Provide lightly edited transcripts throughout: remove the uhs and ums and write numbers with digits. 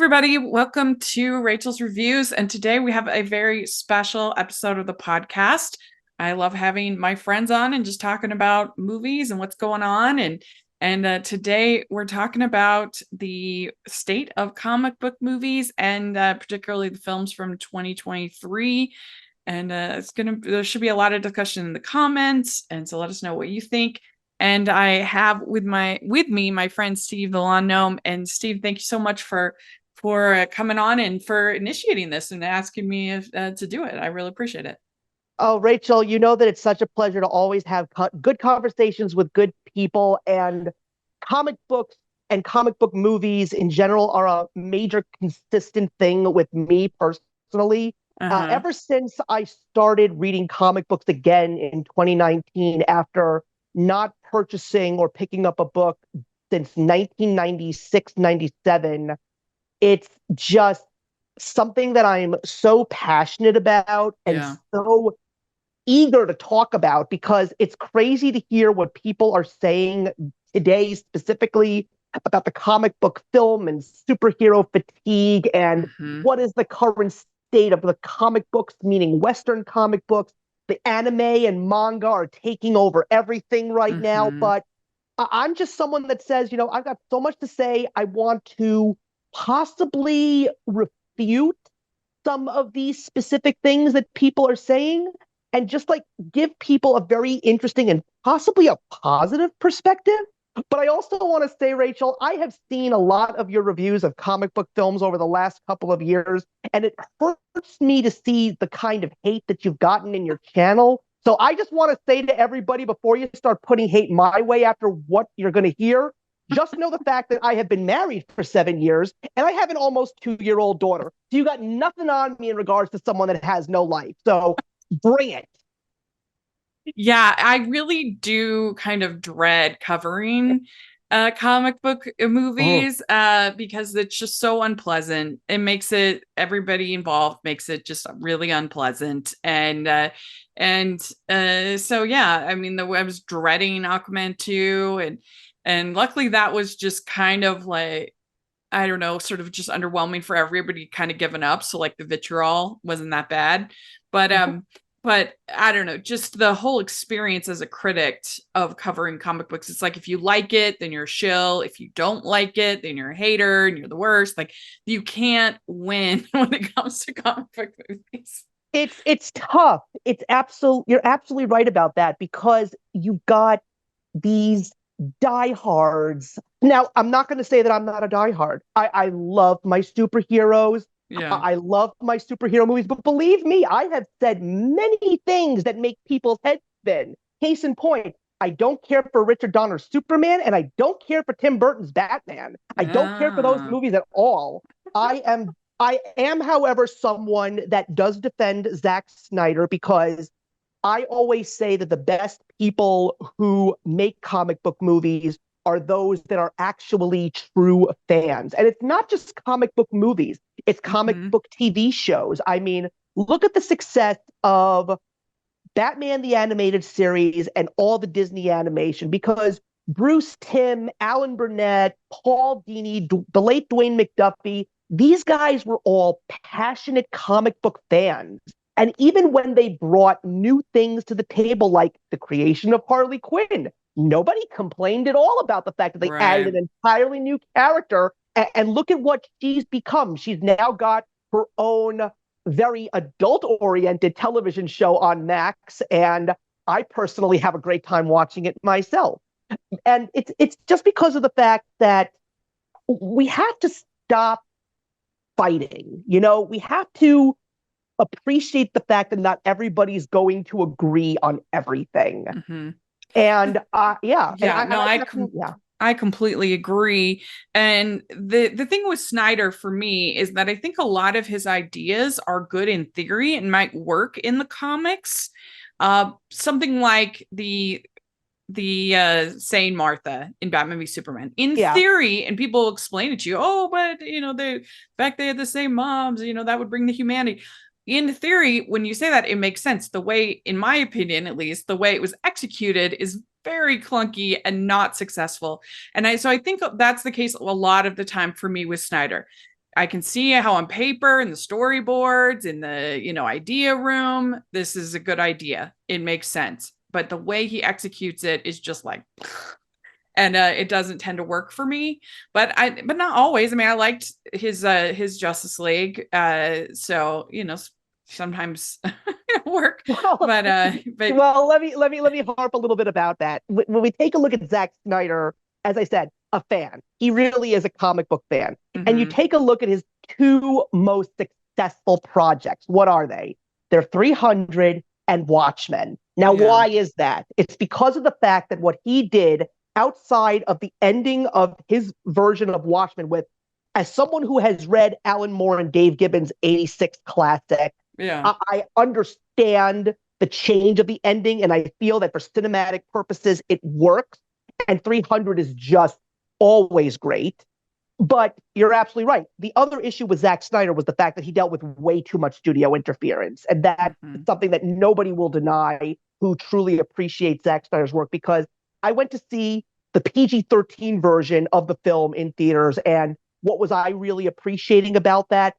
everybody. Welcome to Rachel's Reviews. And today we have a very special episode of the podcast. I love having my friends on and just talking about movies and what's going on. And today we're talking about the state of comic book movies and particularly the films from 2023. And there should be a lot of discussion in the comments. And so let us know what you think. And I have with me my friend Steve, the Lawn Gnome. And Steve, thank you so much for coming on and for initiating this and asking me to do it. I really appreciate it. Oh, Rachel, you know that it's such a pleasure to always have good conversations with good people, and comic books and comic book movies in general are a major consistent thing with me personally. Uh-huh. Ever since I started reading comic books again in 2019 after not purchasing or picking up a book since 1996, 97, it's just something that I'm so passionate about and Yeah. so eager to talk about, because it's crazy to hear what people are saying today, specifically about the comic book film and superhero fatigue and Mm-hmm. what is the current state of the comic books, meaning Western comic books. The anime and manga are taking over everything right now. Mm-hmm. But I'm just someone that says, I've got so much to say. I want to possibly refute some of these specific things that people are saying, and just like give people a very interesting and possibly a positive perspective. But I also want to say, Rachel, I have seen a lot of your reviews of comic book films over the last couple of years, and it hurts me to see the kind of hate that you've gotten in your channel. So I just want to say to everybody, before you start putting hate my way after what you're going to hear, just know the fact that I have been married for 7 years and I have an almost 2-year-old daughter. So you got nothing on me in regards to someone that has no life. So bring it. Yeah, I really do kind of dread covering comic book Mm. movies because it's just so unpleasant. It makes it everybody involved makes it just really unpleasant. And so yeah, I mean I was dreading Aquaman 2 and luckily that was just kind of like I don't know, sort of just underwhelming for everybody kind of given up. So like the vitriol wasn't that bad. But Mhm. um but I don't know, just the whole experience as a critic of covering comic books. It's like if you like it, then you're a shill. If you don't like it, then you're a hater and you're the worst. Like you can't win when it comes to comic book movies. It's tough. You're absolutely right about that, because you got these diehards. Now, I'm not going to say that I'm not a diehard. I love my superheroes. Yeah. I love my superhero movies, but believe me, I have said many things that make people's heads spin. Case in point, I don't care for Richard Donner's Superman, and I don't care for Tim Burton's Batman. I don't care for those Ah. movies at all. I am, however, someone that does defend Zack Snyder, because I always say that the best people who make comic book movies are those that are actually true fans. And it's not just comic book movies, it's comic Mm-hmm. book TV shows. I mean, look at the success of Batman the Animated Series and all the Disney animation, because Bruce Timm, Alan Burnett, Paul Dini, the late Dwayne McDuffie, these guys were all passionate comic book fans. And even when they brought new things to the table, like the creation of Harley Quinn, nobody complained at all about the fact that they added Right. an entirely new character. And look at what she's become. She's now got her own very adult oriented television show on Max, and I personally have a great time watching it myself. And it's just because of the fact that we have to stop fighting. We have to appreciate the fact that not everybody's going to agree on everything. Mm-hmm. And yeah, and Yeah, no, I definitely, yeah. I completely agree. And the thing with Snyder for me is that I think a lot of his ideas are good in theory and might work in the comics. Something like the saying Martha in Batman v Superman. In Yeah. theory, and people explain it to you, oh, but the fact they had the same moms, that would bring the humanity. In theory, when you say that, it makes sense. The way, in my opinion, at least, the way it was executed is very clunky and not successful. So I think that's the case a lot of the time for me with Snyder. I can see how on paper and the storyboards in the, idea room, this is a good idea. It makes sense. But the way he executes it is just like, and it doesn't tend to work for me. But not always. I mean, I liked his Justice League. So sometimes it work. Well, But well, let me harp a little bit about that. When we take a look at Zack Snyder, as I said, a fan. He really is a comic book fan. And you mm-hmm, take a look at his two most successful projects. What are they? They're 300 and Watchmen. Now, yeah, why is that? It's because of the fact that what he did outside of the ending of his version of Watchmen, with, as someone who has read Alan Moore and Dave Gibbons' 86 classic, yeah, I understand the change of the ending, and I feel that for cinematic purposes, it works. And 300 is just always great. But you're absolutely right. The other issue with Zack Snyder was the fact that he dealt with way too much studio interference. And that's mm-hmm, something that nobody will deny who truly appreciates Zack Snyder's work, because I went to see the PG-13 version of the film in theaters. And what was I really appreciating about that?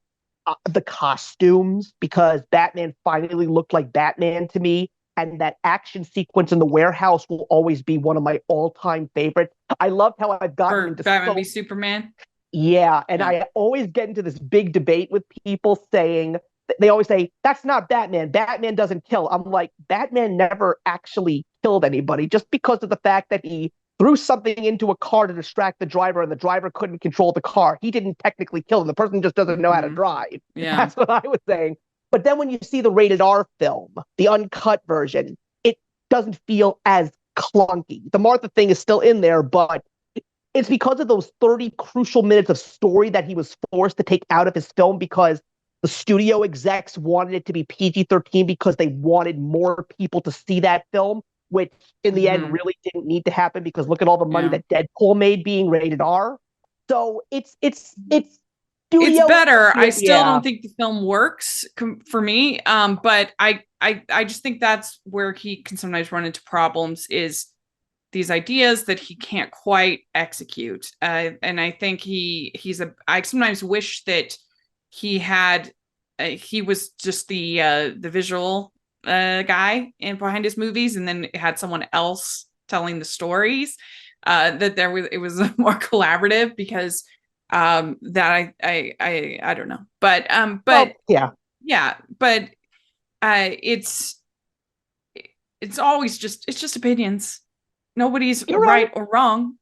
The costumes, because Batman finally looked like Batman to me. And that action sequence in the warehouse will always be one of my all-time favorites. I loved how I've gotten for into Batman v so Superman. yeah, and Yeah, I always get into this big debate with people saying, they always say, that's not Batman. Batman doesn't kill. I'm like, Batman never actually killed anybody, just because of the fact that he threw something into a car to distract the driver and the driver couldn't control the car. He didn't technically kill him. The person just doesn't know how to mm-hmm, drive. yeah. That's what I was saying. But then when you see the rated R film, the uncut version, it doesn't feel as clunky. The Martha thing is still in there, but it's because of those 30 crucial minutes of story that he was forced to take out of his film, because the studio execs wanted it to be PG-13 because they wanted more people to see that film, which in the end Mm-hmm. really didn't need to happen, because look at all the money Yeah. that Deadpool made being rated R. So it's It's studio better. I interference. still Yeah, don't think the film works for me. But I just think that's where he can sometimes run into problems, is these ideas that he can't quite execute. And I think I sometimes wish that he was just the visual guy in behind his movies, and then had someone else telling the stories. That it was more collaborative, because that I don't know, but well, yeah, yeah, but uh it's it's just opinions. Nobody's you're right. right or wrong.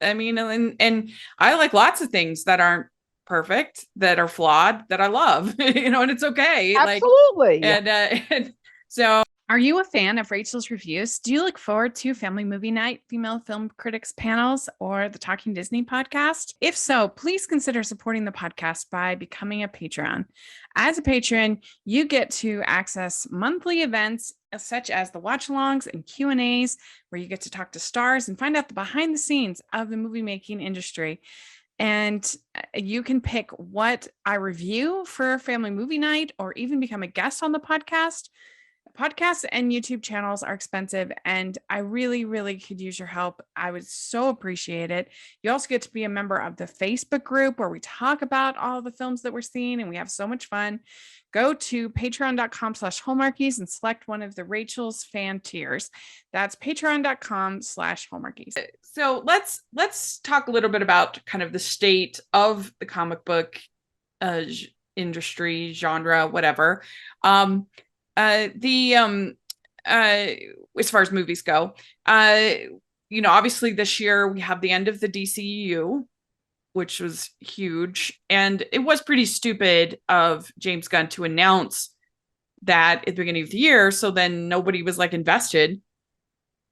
I mean, and I like lots of things that aren't perfect, that are flawed, that I love. And it's okay. Like, Absolutely. and so, are you a fan of Rachel's reviews? Do you look forward to Family Movie Night, Female Film Critics panels, or the Talking Disney podcast? If so, please consider supporting the podcast by becoming a patron. As a patron, you get to access monthly events such as the watch-alongs and Q&As, where you get to talk to stars and find out the behind the scenes of the movie making industry. And you can pick what I review for Family Movie Night, or even become a guest on the podcast. Podcasts and YouTube channels are expensive, and I really, really could use your help. I would so appreciate it. You also get to be a member of the Facebook group, where we talk about all the films that we're seeing, and we have so much fun. Go to patreon.com/hallmarkies and select one of the Rachel's fan tiers. That's patreon.com/hallmarkies. So let's talk a little bit about kind of the state of the comic book uh, industry, genre, whatever. The uh As far as movies go, obviously this year we have the end of the DCU, which was huge, and it was pretty stupid of James Gunn to announce that at the beginning of the year, so then nobody was like invested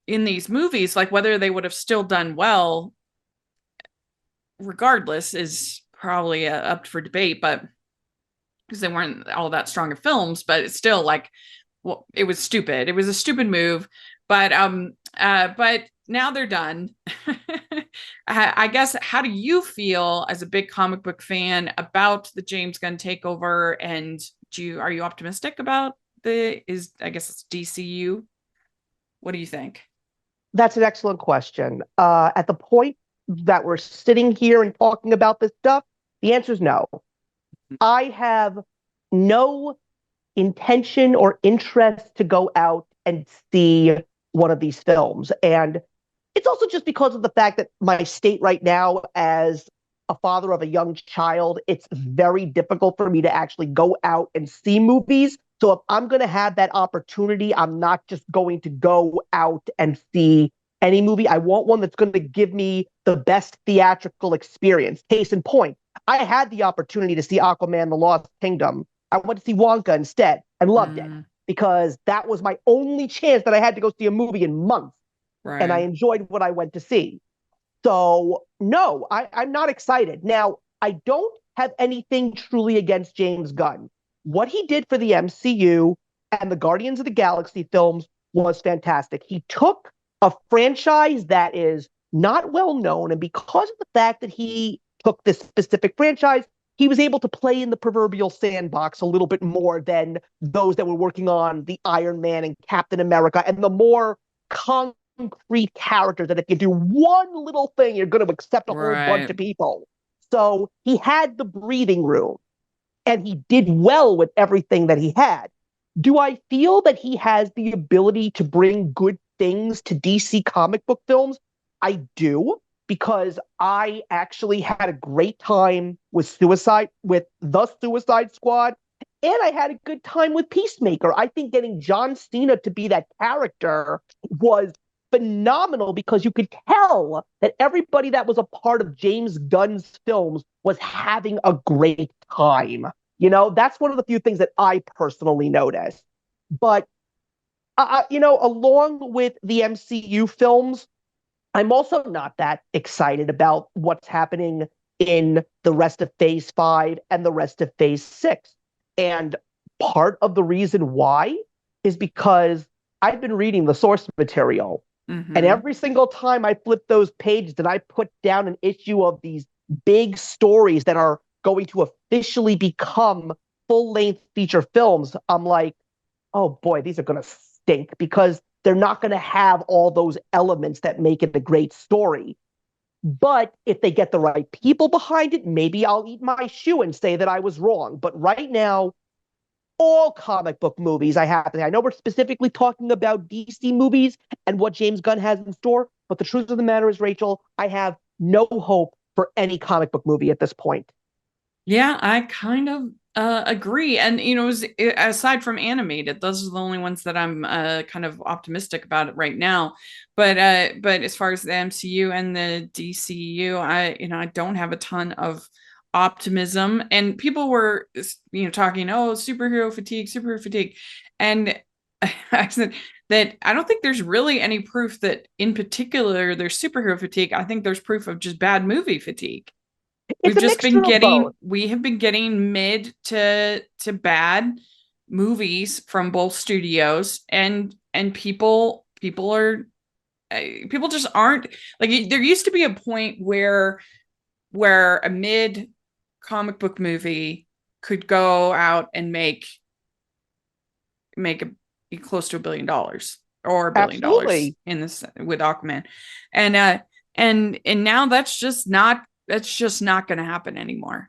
in these movies. Like, whether they would have still done well regardless is probably up for debate, but because they weren't all that strong of films. But it's still like, well, it was stupid. It was a stupid move, but now they're done. I guess, how do you feel as a big comic book fan about the James Gunn takeover? And are you optimistic about I guess it's DCU? What do you think? That's an excellent question. At the point that we're sitting here and talking about this stuff, The answer is no. I have no intention or interest to go out and see one of these films. And it's also just because of the fact that my state right now, as a father of a young child, it's very difficult for me to actually go out and see movies. So if I'm going to have that opportunity, I'm not just going to go out and see any movie. I want one that's going to give me the best theatrical experience. Case in point, I had the opportunity to see Aquaman, The Lost Kingdom. I went to see Wonka instead and loved it Mm, because that was my only chance that I had to go see a movie in months. And I right. enjoyed what I went to see. So, no, I'm not excited. Now, I don't have anything truly against James Gunn. What he did for the MCU and the Guardians of the Galaxy films was fantastic. He took a franchise that is not well known, and because of the fact that he took this specific franchise, he was able to play in the proverbial sandbox a little bit more than those that were working on the Iron Man and Captain America and the more concrete characters that if you do one little thing, you're going to accept a whole bunch Right. of people. So he had the breathing room and he did well with everything that he had. Do I feel that he has the ability to bring good things to DC comic book films? I do, because I actually had a great time with the Suicide Squad, and I had a good time with Peacemaker. I think getting John Cena to be that character was phenomenal because you could tell that everybody that was a part of James Gunn's films was having a great time. That's one of the few things that I personally noticed. But, along with the MCU films, I'm also not that excited about what's happening in the rest of Phase 5 and the rest of Phase 6. And part of the reason why is because I've been reading the source material. And Mm-hmm. every single time I flip those pages and I put down an issue of these big stories that are going to officially become full length feature films, I'm like, oh boy, these are going to stink because they're not going to have all those elements that make it a great story. But if they get the right people behind it, maybe I'll eat my shoe and say that I was wrong. But right now, all comic book movies I have. I know we're specifically talking about DC movies and what James Gunn has in store, but the truth of the matter is, Rachel, I have no hope for any comic book movie at this point. Yeah, I kind of agree. And aside from animated, those are the only ones that I'm kind of optimistic about it right now. But as far as the MCU and the DCU, I don't have a ton of optimism. And people were talking, oh, superhero fatigue. And I said that I don't think there's really any proof that in particular there's superhero fatigue. I think there's proof of just bad movie fatigue. It's a mixture of both. We have been getting mid to bad movies from both studios, and people just aren't like, there used to be a point where a mid comic book movie could go out and make close to $1 billion or $1 billion Absolutely. in this with Aquaman, and and now that's just not going to happen anymore.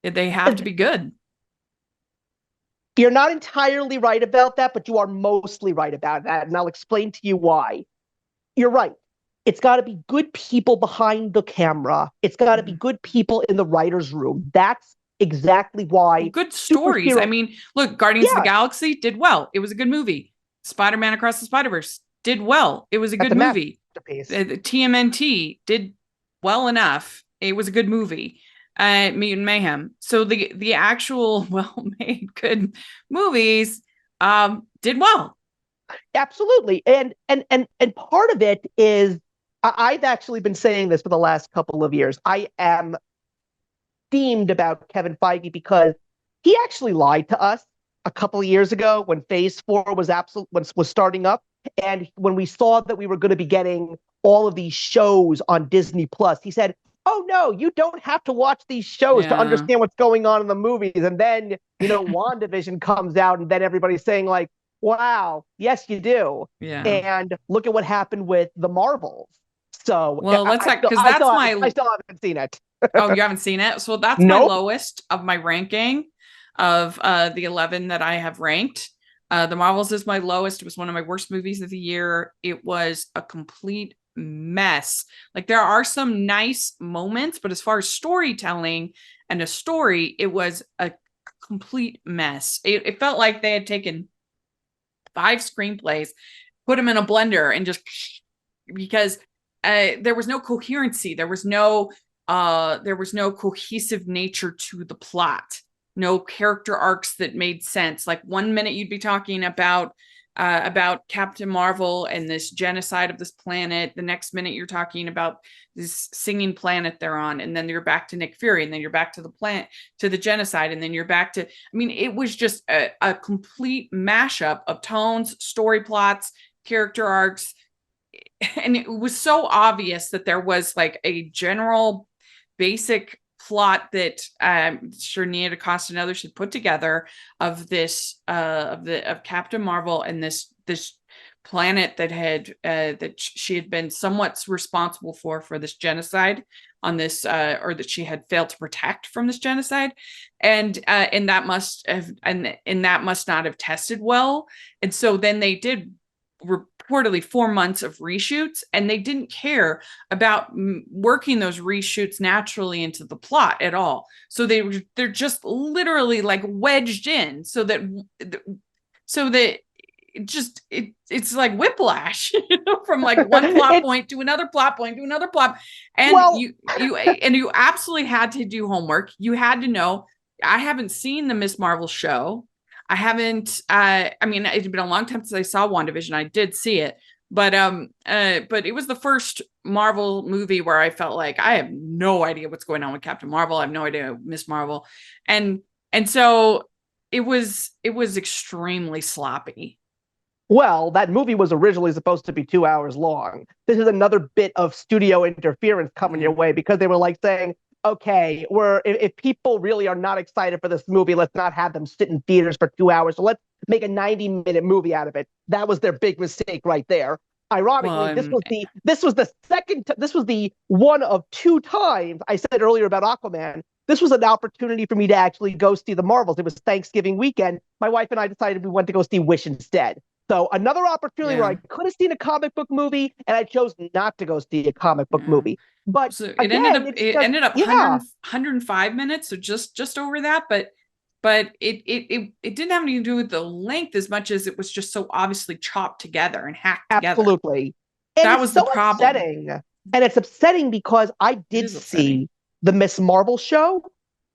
They have to be good. You're not entirely right about that, but you are mostly right about that. And I'll explain to you why. You're right. It's got to be good people behind the camera. It's got to be Mhm. good people in the writer's room. That's exactly Well, why good stories. I superhero. mean, look, Guardians of the Yeah, Galaxy did well. It was a good movie. Spider-Man Across the Spider-Verse did well. It was a that's good a movie. masterpiece. The TMNT did well enough. It was a good movie. Mutant Mayhem. So the actual well-made good movies did well. Absolutely. And part of it is I've actually been saying this for the last couple of years. I am themed about Kevin Feige because he actually lied to us a couple of years ago when Phase 4 was starting up, and when we saw that we were going to be getting all of these shows on Disney Plus, he said, "Oh no, you don't have to watch these shows to Yeah. understand what's going on in the movies." And then WandaVision comes out, and then everybody's saying like, "Wow, yes, you do." Yeah. And look at what happened with the Marvels. So Well, let's I not, still, because I still that's haven't, my I still haven't seen it. Oh, you haven't seen it? So that's my Nope. lowest of my ranking of the 11 that I have ranked. The Marvels is my lowest. It was one of my worst movies of the year. It was a complete mess. Like there are some nice moments, but as far as storytelling and a story, it was a complete mess. It felt like they had taken 5 screenplays, put them in a blender, and just because there was no coherency, there was no cohesive nature to the plot, no character arcs that made sense. Like one minute you'd be talking about Captain Marvel and this genocide of this planet. The next minute you're talking about this singing planet they're on, and then you're back to Nick Fury, and then you're back to the planet to the genocide, and then you're back to. I mean, it was just a complete mashup of tones, story plots, character arcs, and it was so obvious that there was like a general basic plot that sure Nia DaCosta and others should put together of this of Captain Marvel and this planet that had that she had been somewhat responsible for this genocide on this or that she had failed to protect from this genocide, and that must have and that must not have tested well, and so then they did reportedly 4 months of reshoots, and they didn't care about working those reshoots naturally into the plot at all. So they're just literally like wedged in so that it's like whiplash, from like one plot It's point to another plot point to another plot, and well, you absolutely had to do homework. You had to know. I haven't seen the Miss Marvel show. I haven't. I mean, it's been a long time since I saw WandaVision. I did see it, but it was the first Marvel movie where I felt like I have no idea what's going on with Captain Marvel. I have no idea Miss Marvel, and so it was extremely sloppy. Well, that movie was originally supposed to be 2 hours long. This is another bit of studio interference coming your Yeah. way because they were like saying, okay, if people really are not excited for this movie, let's not have them sit in theaters for 2 hours. So let's make a 90-minute movie out of it. That was their big mistake right there. Well, Ironically, this was the one of two times I said earlier about Aquaman. This was an opportunity for me to actually go see the Marvels. It was Thanksgiving weekend. My wife and I decided we went to go see Wish instead. So another opportunity where yeah, I could have seen a comic book movie and I chose not to go see a comic book yeah. movie. But So again, it's it just, ended up yeah, 105 minutes, so just over that, but it didn't have anything to do with the length as much as it was just so obviously chopped together and hacked together. absolutely. And That it's was the so problem. upsetting. And it's upsetting because I It did is upsetting. see the Miss Marvel show.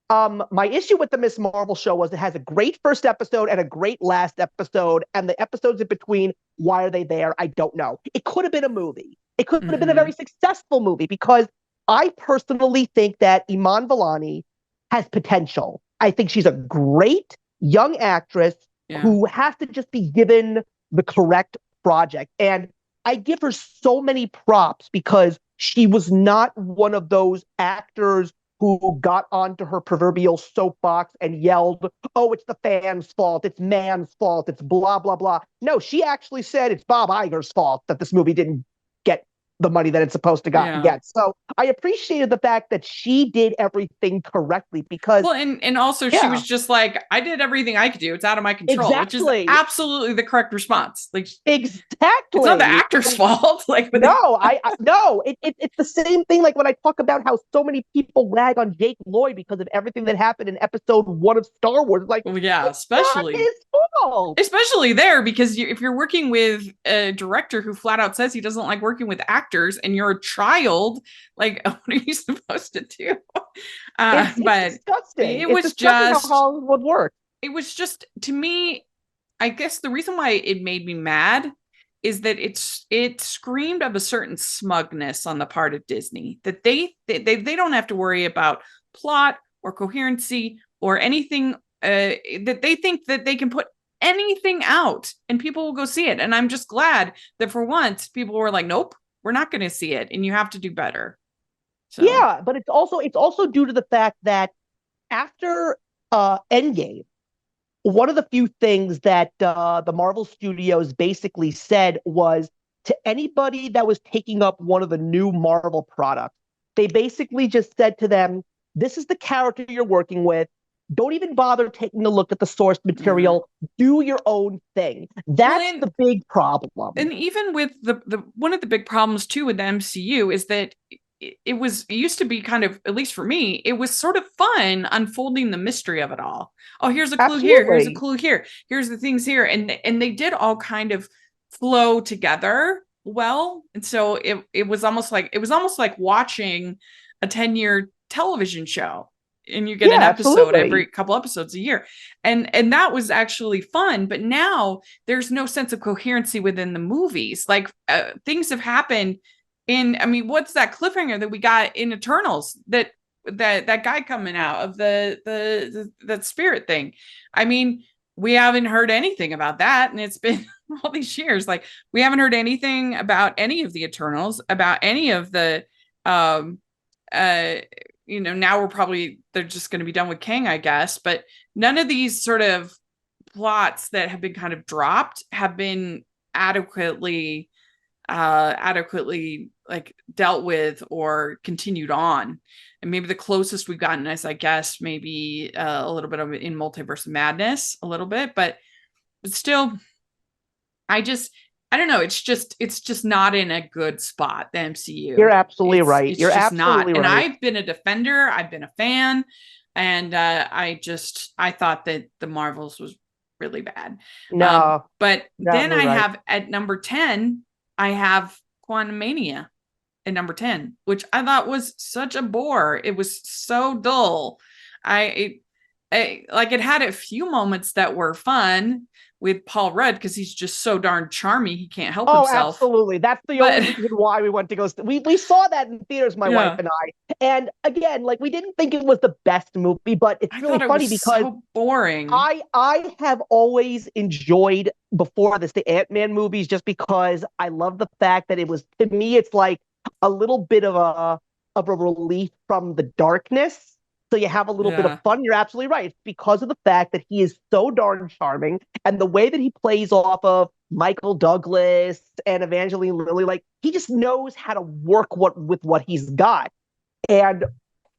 My issue with the Miss Marvel show was it has a great first episode and a great last episode, and the episodes in between, why are they there? I don't know. It could have been a movie. It could have been a very Hmm. successful movie because I personally think that Iman Vellani has potential. I think she's a great young actress Yeah. who has to just be given the correct project. And I give her so many props because she was not one of those actors who got onto her proverbial soapbox and yelled, oh, it's the fans' fault, it's man's fault, it's blah, blah, blah. No, she actually said it's Bob Iger's fault that this movie didn't get the money that it's supposed to Yeah. get. So I appreciated the fact that she did everything correctly because, Well, and also she yeah, was just like, I did everything I could do. It's out of my control, which is exactly, absolutely the correct response. Like it's not the exactly. actor's fault. Like, but No, I no, it's the same thing. Like when I talk about how so many people rag on Jake Lloyd because of everything that happened in episode 1 of Star Wars. It's like well, yeah, it's not his fault. especially there because if you're working with a director who flat out says he doesn't like working with actors and you're a child, like what are you supposed to do? It's But disgusting. it It's was disgusting how just Hollywood works. to me, I guess the reason why it made me mad is that it screamed of a certain smugness on the part of Disney that they don't have to worry about plot or coherency or anything, that they think that they can put anything out and people will go see it. And I'm just glad that for once people were like, nope, we're not going to see it, and you have to do better. So Yeah, but it's also due to the fact that after Endgame, one of the few things that the Marvel Studios basically said was to anybody that was taking up one of the new Marvel products, They basically just said to them, this is the character you're working with. Don't even bother taking a look at the source Yeah. material. Do your own thing. Well, That's the big problem. and even with the one of the big problems too with the MCU is that it used to be kind of, at least for me, it was sort of fun unfolding the mystery of it all. Oh, here's a clue here, here's a Absolutely. clue here, here's the things here, and they did all kind of flow together well. And so it was almost like watching a 10-year television show, and you get Yeah, an episode absolutely. every couple episodes a year, and that was actually fun. But now there's no sense of coherency within the movies. Like things have happened in, I mean, what's that cliffhanger that we got in Eternals, that guy coming out of that spirit thing? I mean, we haven't heard anything about that, and it's been all these years. Like, we haven't heard anything about any of the Eternals, about any of the um uh now they're just going to be done with Kang, I guess. But none of these sort of plots that have been kind of dropped have been adequately like dealt with or continued on. And maybe the closest we've gotten is, I guess, maybe a little bit of in Multiverse of Madness, a little bit. But still, I just, I don't know. It's just not in a good spot. The You're MCU. absolutely It's right. it's You're just not. absolutely And right. I've been a defender. I've been a fan, and I thought that the Marvels was really bad. No, But you're then absolutely I right. have at number 10, I have Quantumania at number 10, which I thought was such a bore. It was so dull. I it, like, it had a few moments that were fun with Paul Rudd because he's just so darn charming. He can't help Oh, himself. absolutely. That's the only But reason why we went to go. We saw that in theaters, my wife yeah, and I. And again, like we didn't think it was the best movie, but it's I really thought it funny was because so boring. I have always enjoyed before this the Ant-Man movies just because I love the fact that it was to me it's like a little bit of a relief from the darkness. So you have a little bit of Yeah. fun. You're absolutely right. It's because of the fact that he is so darn charming and the way that he plays off of Michael Douglas and Evangeline Lilly, like he just knows how to work with what he's got. And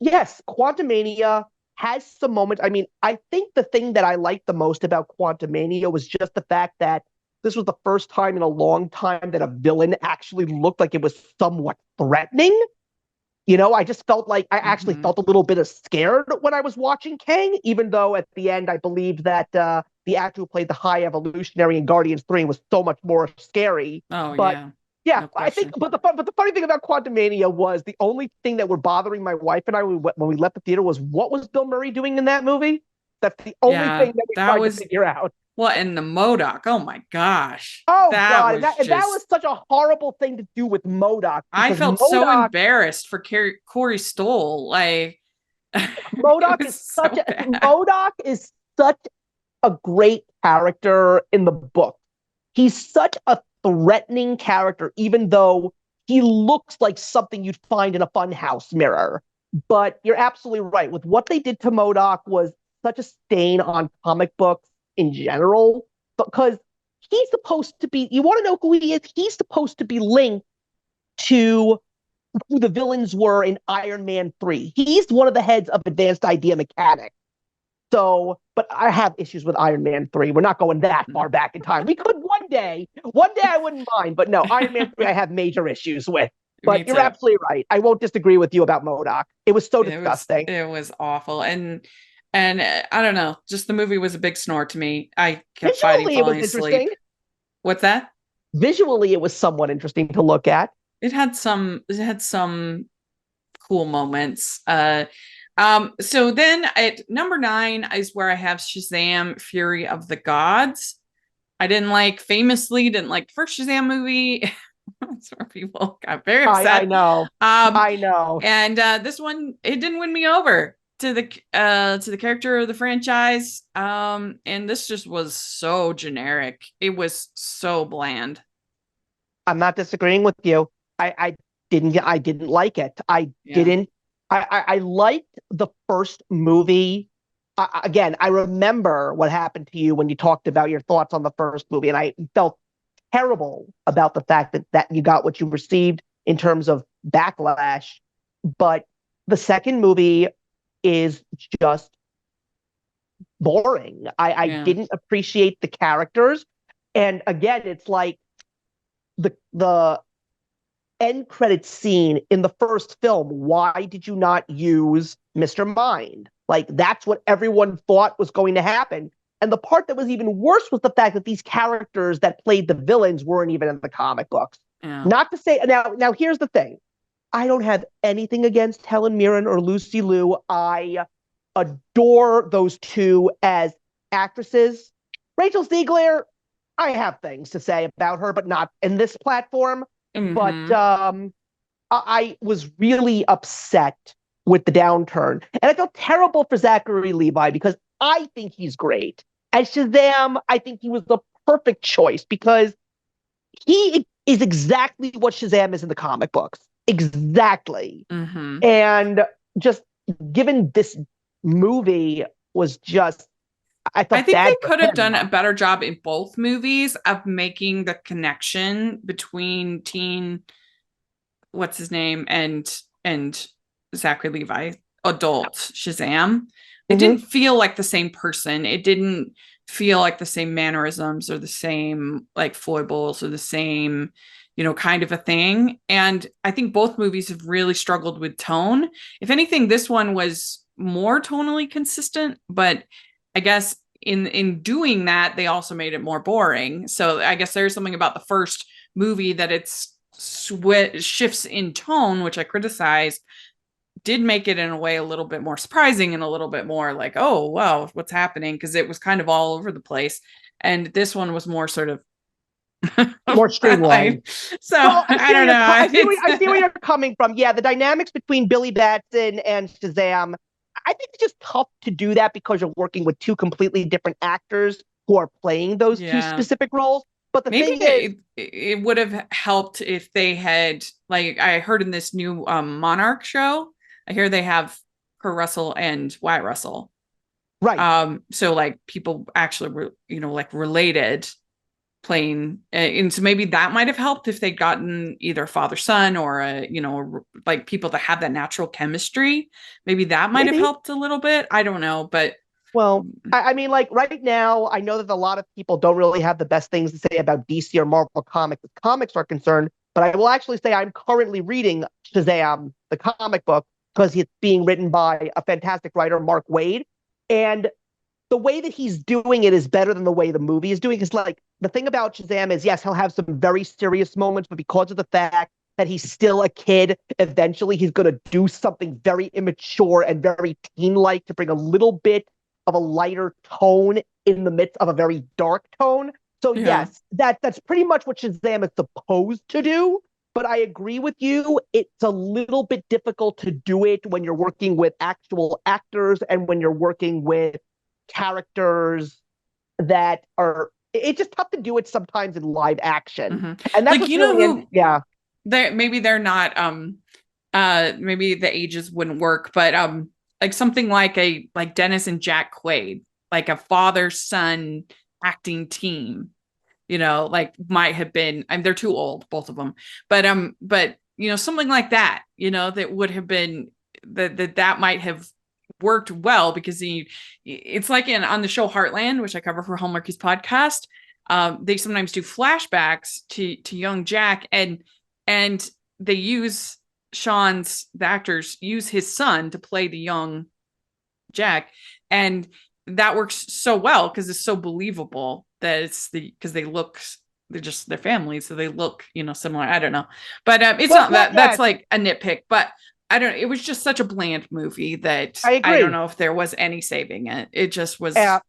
yes, Quantumania has some moments. I mean, I think the thing that I liked the most about Quantumania was just the fact that this was the first time in a long time that a villain actually looked like it was somewhat threatening. I just felt like I actually Mm-hmm. felt a little bit of scared when I was watching Kang, even though at the end I believed that the actor who played the High Evolutionary in Guardians 3 was so much more scary. Oh But yeah, yeah, no I think. question. But the funny thing about Quantumania was the only thing that were bothering my wife and I when we left the theater was what was Bill Murray doing in that movie? That's the only Yeah, thing that we that tried to was, figure out. well, and the Modoc. Oh my gosh, Oh that God, was and that was just. such a horrible thing to do with Modoc I because felt so embarrassed for Corey Stoll. Like, it was so bad. Modoc is such a great character in the book. He's such a threatening character, even though he looks like something you'd find in a funhouse mirror. But you're absolutely right. With what they did to Modoc was such a stain on comic books in general, because he's supposed to be, you want to know who he is? He's supposed to be linked to who the villains were in Iron Man 3. He's one of the heads of advanced idea mechanics. So, but I have issues with Iron Man 3. We're not going that far back in time. We could one day. One day I wouldn't mind, but no, Iron Man 3 I have major issues with. Me But you're too. absolutely right. I won't disagree with you about Modoc. It was so It was disgusting. it was awful, and I don't know. Just the movie was a big snore to me. I kept fighting Visually, it was falling asleep. interesting. What's that? Visually, it was somewhat interesting to look at. It had some cool moments. So then at number 9 is where I have Shazam: Fury of the Gods. I famously didn't like the first Shazam movie. That's where people got very I upset. know. Um, I know. and this one, it didn't win me over to the character of the franchise. And this just was so generic. It was so bland. I'm not disagreeing with you. I didn't like it. I Yeah. didn't. I liked the first movie. Again, I remember what happened to you when you talked about your thoughts on the first movie, and I felt terrible about the fact that you got what you received in terms of backlash. but the second movie is just boring. I Yeah. didn't appreciate the characters. And again, it's like the end credit scene in the first film. Why did you not use Mr. Mind? Like, that's what everyone thought was going to happen. And the part that was even worse was the fact that these characters that played the villains weren't even in the comic books. Yeah. Not to say now here's the thing. I don't have anything against Helen Mirren or Lucy Liu. I adore those two as actresses. Rachel Ziegler, I have things to say about her, but not in this platform. But Hmm. I was really upset with the downturn. And I felt terrible for Zachary Levi because I think he's great. As Shazam, I think he was the perfect choice because he is exactly what Shazam is in the comic books. Exactly. Hmm. And just given this movie was just, I I felt think they bad for could have done him. a better job in both movies of making the connection between what's his name, and Zachary Levi, adult Shazam. It didn't Mm-hmm. feel like the same person. It didn't feel like the same mannerisms or the same like foibles or the same, kind of a thing. And I think both movies have really struggled with tone. If anything, this one was more tonally consistent, but I guess in doing that, they also made it more boring. So I guess there's something about the first movie that it's shifts in tone, which I criticize, did make it in a way a little bit more surprising and a little bit more like, oh, wow, what's happening? Because it was kind of all over the place. And this one was more sort of More streamlined. so Well, I don't know. I see where you're coming from. Yeah, the dynamics between Billy Batson and Shazam, I think it's just tough to do that because you're working with two completely different actors who are playing those two Yeah. specific roles. But the Maybe thing is, it would have helped if they had, like, I heard in this new Monarch show, I hear they have Kurt Russell and Wyatt Russell. right, So like people actually were, like related playing, and so maybe that might have helped if they'd gotten either father son or like people that have that natural chemistry. Maybe that might have maybe. helped a little bit. I don't know, but Well, I mean, like right now, I know that a lot of people don't really have the best things to say about DC or Marvel comics as comics are concerned, but I will actually say I'm currently reading Shazam, the comic book, because it's being written by a fantastic writer, Mark Waid. And the way that he's doing it is better than the way the movie is doing. Because, like, the thing about Shazam is, yes, he'll have some very serious moments, but because of the fact that he's still a kid, eventually he's going to do something very immature and very teen like to bring a little bit of a lighter tone in the midst of a very dark tone. So yeah. yes, that's pretty much what Shazam is supposed to do. But I agree with you. It's a little bit difficult to do it when you're working with actual actors and when you're working with characters that are. It's just tough to do it sometimes in live action, Hmm. and that's Like, what's really who yeah. they're not maybe the ages wouldn't work, but like something like a like Dennis and Jack Quaid, like a father son acting team, like might have been, I mean, they're too old, both of them, but something like that, that would have been that might have worked well because it's like on the show Heartland, which I cover for Hallmarkies podcast. They sometimes do flashbacks to young Jack, and they use the actors use his son to play the young Jack, and that works so well because it's so believable that it's because they're just their families, so they look similar. I don't know, but it's not Well, that yeah, that's like a nitpick, but I don't. It was just such a bland movie that I I don't agree. know if there was any saving it. It just was Gal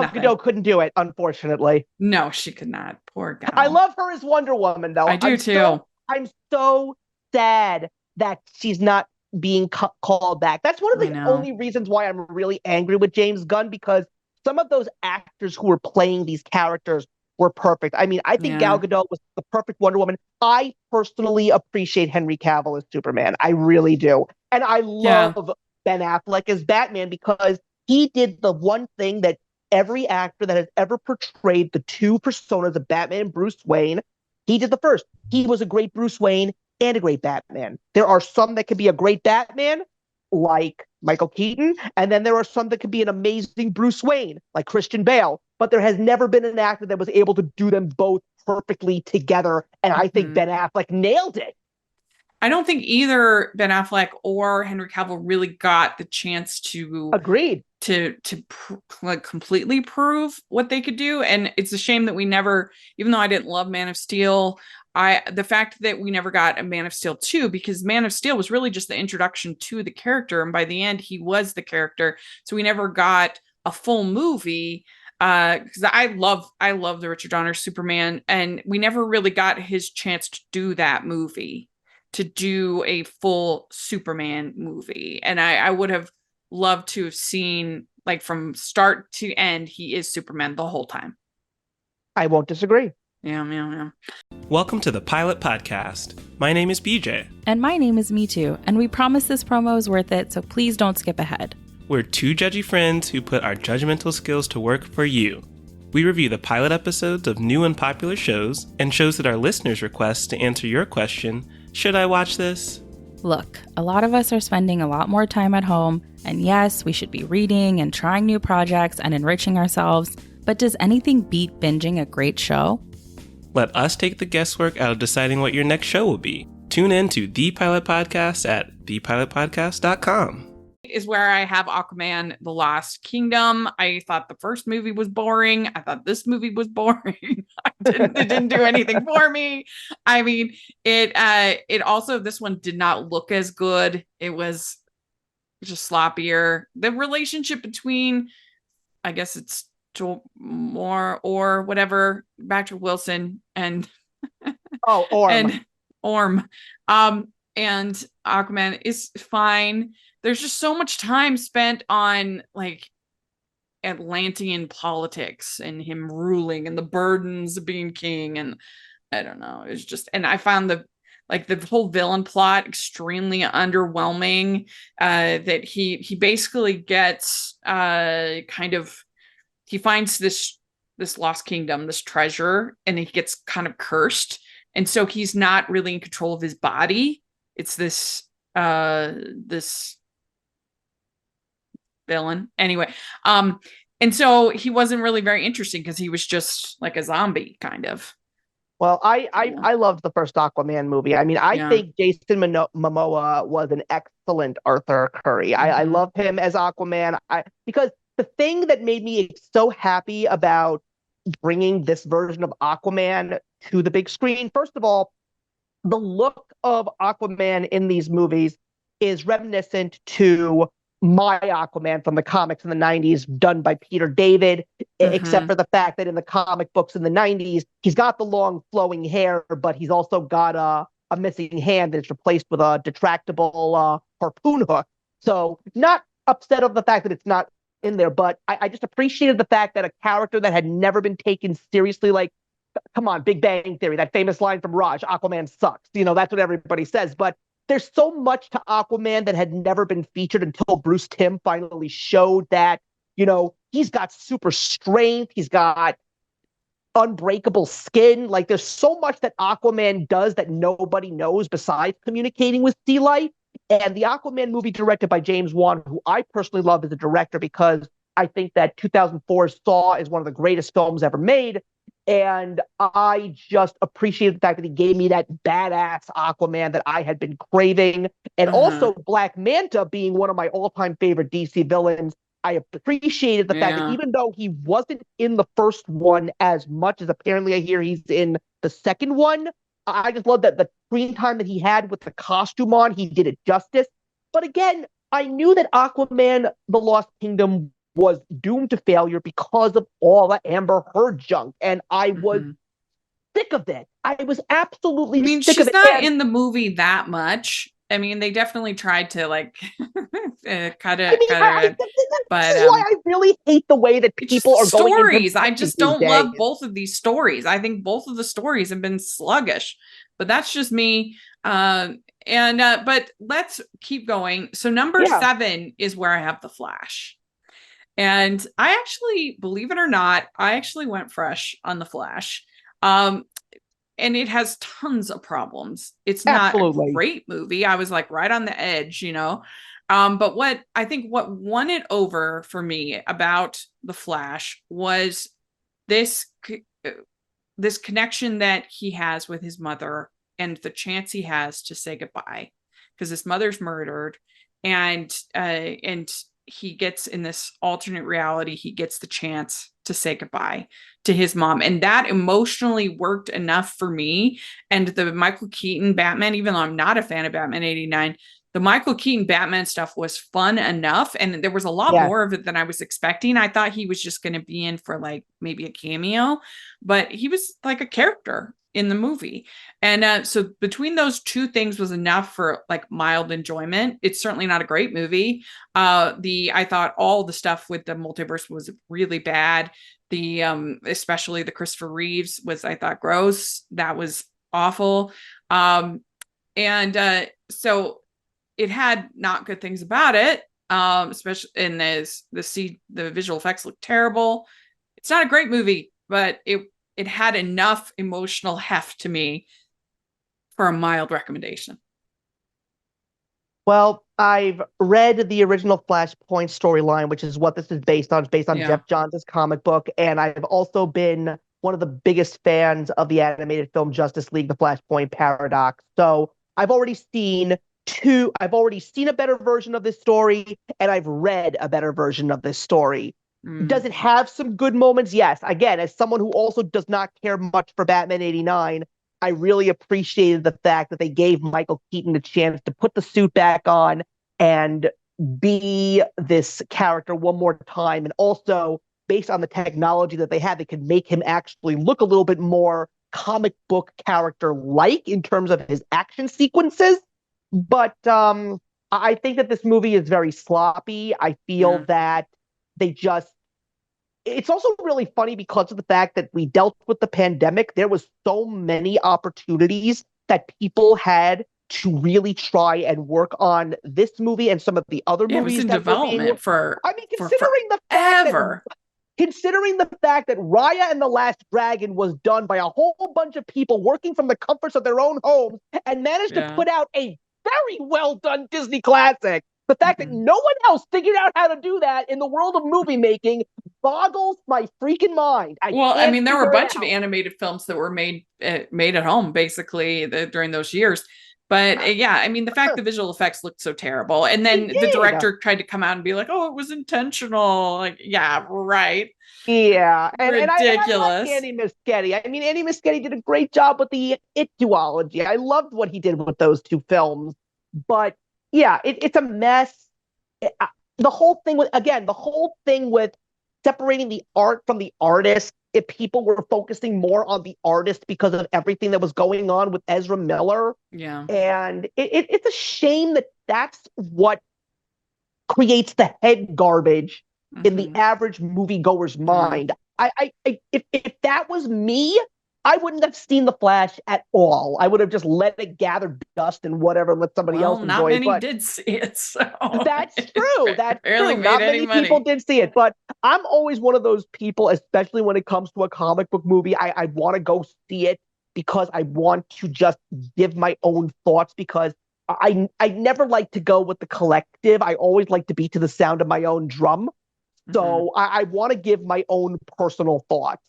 nothing. Gadot couldn't do it, unfortunatally. No, she could not. Poor I gal. love her as Wonder Woman, though. I do too. I'm so sad that she's not being called back. That's one of I the know. only reasons why I'm really angry with James Gunn because some of those actors who were playing these characters were perfect. I mean, I think Gal Yeah. Gadot was the perfect Wonder Woman. I personally appreciate Henry Cavill as Superman. I really do. And I Yeah. love Ben Affleck as Batman because he did the one thing that every actor that has ever portrayed the two personas of Batman and Bruce Wayne, he did the first. He was a great Bruce Wayne. and a great Batman. There are some that could be a great Batman, like Michael Keaton, and then there are some that could be an amazing Bruce Wayne, like Christian Bale. But there has never been an actor that was able to do them both perfectly together, and I think Mhm. Ben Affleck nailed it. I don't think either Ben Affleck or Henry Cavill really got the chance Agreed. like completely prove what they could do, and it's a shame that we never, even though I didn't love Man of Steel, the fact that we never got a Man of Steel 2, because Man of Steel was really just the introduction to the character, and by the end he was the character, so we never got a full movie, because I love the Richard Donner Superman, and we never really got his chance to do that movie, to do a full Superman movie. And I would have loved to have seen, like, from start to end, he is Superman the whole time. I won't disagree. Yeah, yeah, yeah. Welcome to the Pilot Podcast. My name is BJ. And my name is Me Too, and we promise this promo is worth it, so please don't skip ahead. We're two judgy friends who put our judgmental skills to work for you. We review the pilot episodes of new and popular shows, and shows that our listeners request to answer your question, should I watch this? Look, a lot of us are spending a lot more time at home, and yes, we should be reading and trying new projects and enriching ourselves, but does anything beat binging a great show? Let us take the guesswork out of deciding what your next show will be. Tune in to The Pilot Podcast at thepilotpodcast.com. Is where I have Aquaman, The Lost Kingdom. I thought the first movie was boring. I thought this movie was boring. It didn't do anything for me. I mean, it also, this one did not look as good. It was just sloppier. The relationship between, I guess it's Moore or whatever, Patrick Wilson and Orm. and Orm, and Aquaman is fine. There's just so much time spent on, like, Atlantean politics and him ruling and the burdens of being king, and I don't know, it's just, and I found the whole villain plot extremely underwhelming, that he basically gets kind of, he finds this lost kingdom, this treasure, and he gets kind of cursed, and so he's not really in control of his body. It's this villain anyway, and so he wasn't really very interesting because he was just like a zombie kind of. Well, I loved the first Aquaman movie. I mean, I think Jason Momoa was an excellent Arthur Curry. I love him as Aquaman. Because the thing that made me so happy about bringing this version of Aquaman to the big screen, first of all, the look of Aquaman in these movies is reminiscent to my Aquaman from the comics in the 90s, done by Peter David, except for the fact that in the comic books in the 90s, he's got the long flowing hair, but he's also got a missing hand that's replaced with a detractable harpoon hook. So not upset of the fact that it's not in there, but I just appreciated the fact that a character that had never been taken seriously, like, come on, Big Bang Theory, that famous line from Raj, Aquaman sucks. You know, that's what everybody says. But there's so much to Aquaman that had never been featured until Bruce Timm finally showed that, you know, he's got super strength. He's got unbreakable skin. Like, there's so much that Aquaman does that nobody knows besides communicating with sea life. And the Aquaman movie, directed by James Wan, who I personally love as a director because I think that 2004's Saw is one of the greatest films ever made. And I just appreciated the fact that he gave me that badass Aquaman that I had been craving. And also Black Manta being one of my all-time favorite DC villains. I appreciated the fact that even though he wasn't in the first one as much as apparently I hear he's in the second one, I just love that the screen time that he had with the costume on, he did it justice. But again, I knew that Aquaman, The Lost Kingdom was doomed to failure because of all the Amber Heard junk. And I was sick of it. I was absolutely sick of it. She's not in the movie that much. I mean, they definitely tried to, like, cut it. But that's why I really hate the way that people are going stories. I just don't love both of these stories. I think both of the stories have been sluggish, but that's just me. But let's keep going. So number 7 is where I have The Flash. And I actually, believe it or not, I actually went fresh on The Flash. and it has tons of problems. It's not a Absolutely. great movie. I was like right on the edge, you know. But what I think what won it over for me about The Flash was this this connection that he has with his mother and the chance he has to say goodbye because his mother's murdered, and he gets in this alternate reality, he gets the chance to say goodbye to his mom, and that emotionally worked enough for me. And the Michael Keaton Batman, even though I'm not a fan of Batman 89, the Michael Keaton Batman stuff was fun enough, and there was a lot more of it than I was expecting. I thought he was just going to be in for like maybe a cameo, but he was like a character in the movie. And so between those two things was enough for like mild enjoyment. It's certainly not a great movie. I thought all the stuff with the multiverse was really bad. The especially the Christopher Reeves was, I thought, gross. That was awful. And so it had not good things about it. Especially in the visual effects look terrible. It's not a great movie, but it had enough emotional heft to me for a mild recommendation. Well, I've read the original Flashpoint storyline, which is what this is based on. It's based on Jeff Johns' comic book. And I've also been one of the biggest fans of the animated film Justice League, The Flashpoint Paradox. So I've already seen a better version of this story, and I've read a better version of this story. Does it have some good moments? Yes. Again, as someone who also does not care much for Batman 89, I really appreciated the fact that they gave Michael Keaton a chance to put the suit back on and be this character one more time. And also, based on the technology that they had, they could make him actually look a little bit more comic book character-like in terms of his action sequences. But I think that this movie is very sloppy. I feel that it's also really funny because of the fact that we dealt with the pandemic. There was so many opportunities that people had to really try and work on this movie and some of the other movies. It was in development for, I mean, considering the fact that Raya and the Last Dragon was done by a whole bunch of people working from the comforts of their own homes and managed to put out a very well done Disney classic. The fact that no one else figured out how to do that in the world of movie making boggles my freaking mind. I mean, there were a bunch of animated films that were made at home, basically, during those years. But yeah, I mean, the fact the visual effects looked so terrible, and then the director tried to come out and be like, "Oh, it was intentional." Like, yeah, right. Yeah, and ridiculous. I like Andy Muschietti. I mean, Andy Muschietti did a great job with the It duology. I loved what he did with those two films, but yeah, it's a mess. The whole thing with separating the art from the artist. If people were focusing more on the artist because of everything that was going on with Ezra Miller, and it's a shame that that's what creates the head garbage in the average moviegoer's mind. If that was me, I wouldn't have seen The Flash at all. I would have just let it gather dust and whatever, and let somebody else enjoy not many it. did see it, so that's true. That's true. Not many money. People did see it, but I'm always one of those people, especially when it comes to a comic book movie. I want to go see it because I want to just give my own thoughts, because I never like to go with the collective. I always like to be to the sound of my own drum. So I want to give my own personal thoughts.